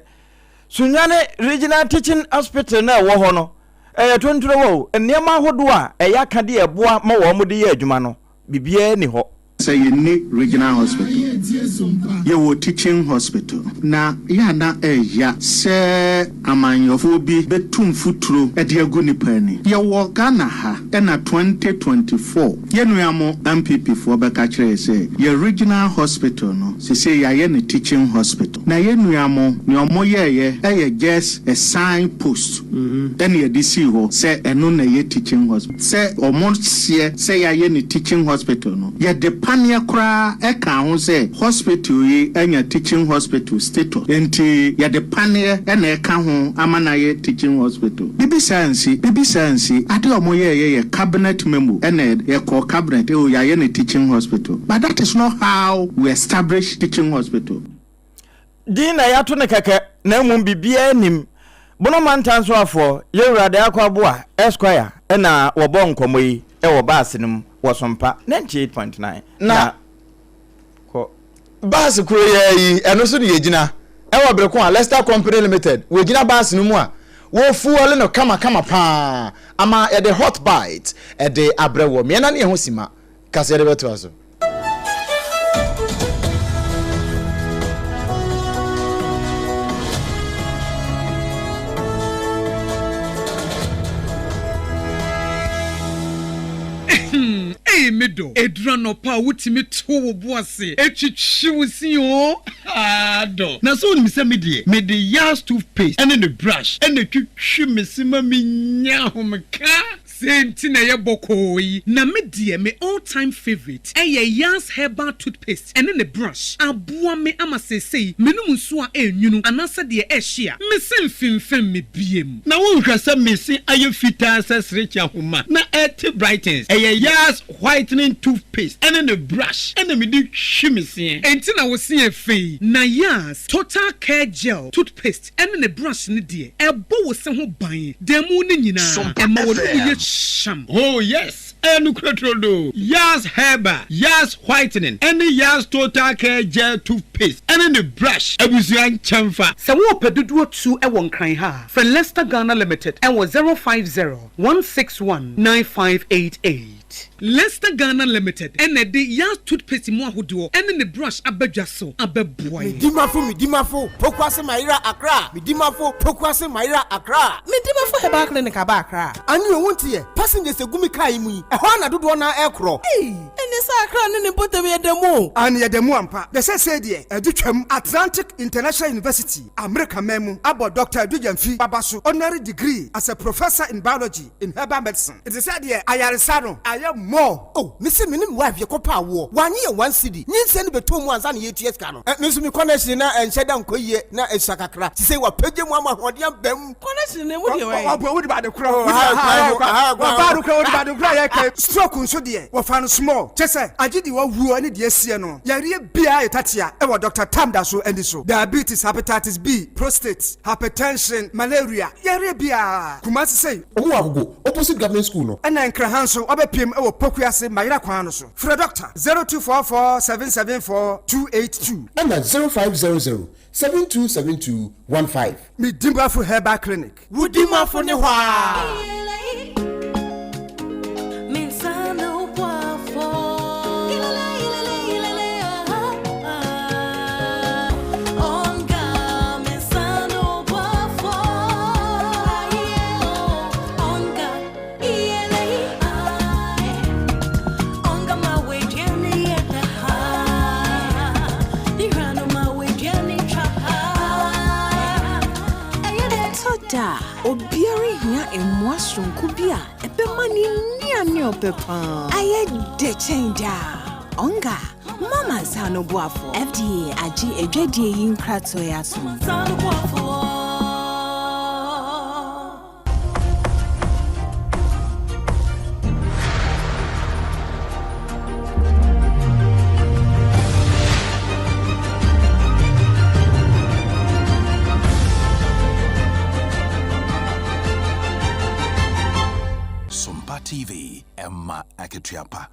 Sunyane Regional Teaching Hospital na wo ho no tontoro wo nneɛma ahodo a ɛya ka de ɛboa ma wo mo de yɛ adwuma no bibia ni ho. Say you need regional hospital. You will teaching hospital. Na ya na ya se amanyofo bi betum futuro e de agu nipa ni. Ye wo Ghana ha na 2024. Ye nuamo MPP fo be ka kire say ye regional hospital no se say ya ye ne teaching hospital. Na ye nuamo ne omo ye just a sign post. Then ye di see ho say eno na ye teaching hospital. Say omo say ya ye ne teaching hospital no. Ye de pania kra eka ho say hospital yi anya teaching hospital status enti ya de pania na eka ho amana ye teaching hospital bibi science ade omo ye cabinet memo na ye call cabinet ya ye ne teaching hospital, but that is not how we establish teaching hospital. Dina ya to ne keke na mum bibia nim bono mantanso afo yewra de akwabo Esquire na wo bo nkomo yi wo baase nim wo Sompa 98.9 na ko baase kuro yi eno so ne yegina wo Obrempong a Leicester Company Limited we gina baase no mu a wo fuole no kama pa ama e de hot bite e de abrewo me na ne ho sima kase de beto aso. Medo edrano pa wutimi to wo boase etwitwiwusi o ado na so ni se mede yas toothpaste ene the brush ene twitwi mesima minya homka senti na ye bokoyi na me all time favorite yas herbal toothpaste ene the brush aboa me amasesei menum nso a enwunu anasa de ehia mesen finfem me biem na wo hwasa mesi aye fita sesrecha homa na et brightens yas whitening toothpaste and the brush and me di hwimisi enti na wo se afei na yas total care gel toothpaste and the brush ni de ebo wo se ho ban demu ni nyina e ma wo ye sham. Oh yes, enu krotrodo yas herbal yas whitening and yas total care gel toothpaste and the brush abusuan chamfa se wo peduduo 2 e won kan ha for Leicester Ghana Limited and was 050-161-9588. Leicester Ghana Limited and the yas toothpaste mo ahodo and the brush abadwaso abeboy midimafo pokwase maira akra midimafo pokwase maira akra midimafo heba clinic aba akra anyo wontie passengers egumi kai mu e ho na dodo na ekro ene sa akra ne botem yedemu an yedemu ampa de se de edutwam Atlantic International University America memu abo Dr. Dujamfi babaso honorary degree as a professor in biology in herbal medicine. It is said here ayaresano more. Oh, Missy Minim wife, your copa war. 1 year, 1 city. You send beton ones and years cano. Miss me connection and shut down Koye, na a sakakra. She say what Peggy Mama or the Bem connection. What about the crowd? About the cry. Stroke on so dear. What found small. Chessa, I did you who any dear Siano. Yaria Bia Tatia, ever Dr. Tamdaso and so. Diabetes, hepatitis B, prostate, hypertension, malaria. Yaria Bia. Kumasi say, oh, go opposite government school. And then Krahanso, Obepim, our Pokuase, Maira Kwanoso. For a doctor, 0244-774-282. And at 0500-727215. Midimba for Herbal Clinic. Woodima for Newa. wobesua emua sonko bia ebema ni niane opepa aye de change onga mama sano boafo FDA Agyeiwaa yin krato ya so sano boafo Sompa TV Emma Akatuapa.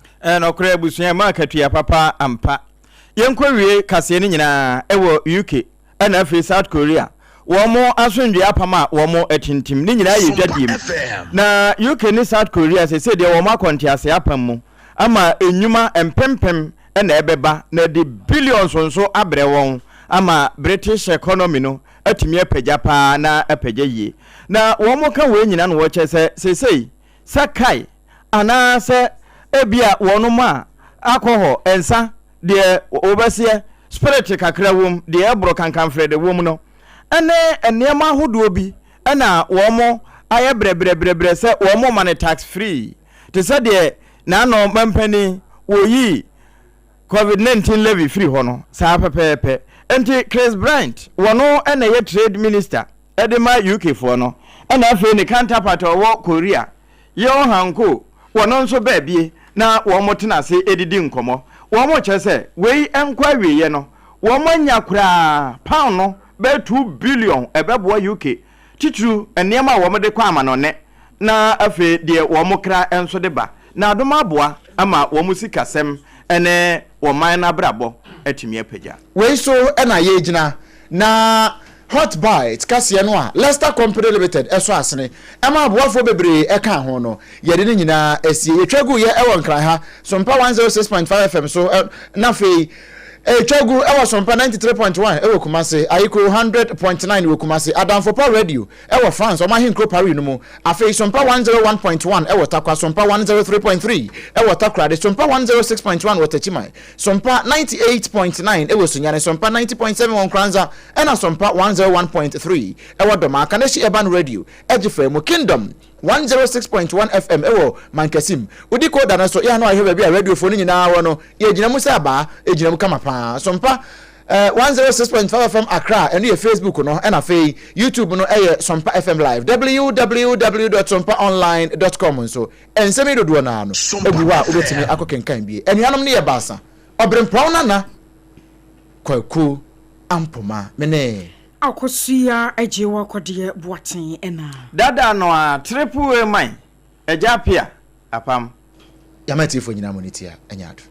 Okra busua ma Akatuapa pa ampa. Yenkwawie kase ni nyina ewo UK na afi South Korea. Womo asundwe apama womo etintim ni nyina ye dwadiem. Na UK ni South Korea se de womo akonte ase apam mu. Ama enyuma empempem na ebeba na de billions so abre won. Ama British economy no atumi apagya pa na apagya yi. Na womo ka we nyina no wo che se Sakai anase ebia wonuma akoho ensa de obasie spirit kakra wom de ebro kankan frede wom no ene enema hodo bi na womo aye brebre se womo man tax free te se de na no mampani woyi COVID-19 levy free hono sa pepepe enti Chris Bryant wono ene ye trade minister edema UK fo no ena afi ni counterpart wo Korea ye hanko wono nso baabie na wo motena se edidi nkomo wo mo chese wei enkwa wiye no wo manya kura pound no be 2 billion ebeboa UK titru enema wo mode kwa amanone na afi de wo mokra enso de ba na adoma aboa ama wo musikasem ene wo man na brabo atimi apagya wei so ena ye gina na Hot Bite kase no a Leicester Company Limited eso asene ema aboafo bebre eka ho no ye de nyina asie yetwagu ye ewo nkran ha Sompa 106.5 FM so na fei Chogu ewa Sompa 93.1 ewo Kumasi Ayiko 100.9 ewo Kumasi Adamfo Power Radio ewo France o ma hinkro Paris no mu afei Sompa 101.1 ewo Takwa Sompa 103.3 ewo Takra Sompa 106.1 wo Tachimai Sompa 98.9 ewo Sunyane Sompa 90.7 won Kranza ena Sompa 101.3 ewo Doma Kaneshi Urban Radio Ejife mu Kingdom 106.1 FM ewo Mankasim udi ko dana so ya no ahwe bia radio phone nyina wono ye gina mu saba e gina mu kama pa Sompa 106.5 FM Accra enu ye Facebook no na fe YouTube no Sompa FM Live www.sompaonline.com so ensemi dodo na no ebuwa obetimi akokenkan bi enuanom ne ye basa Obrempong nana kwaku ampoma mene AKOSUA Agyeiwaa kodie boaten ena dada no a triple man Ejapia apam yamati fo nyina monitia enyado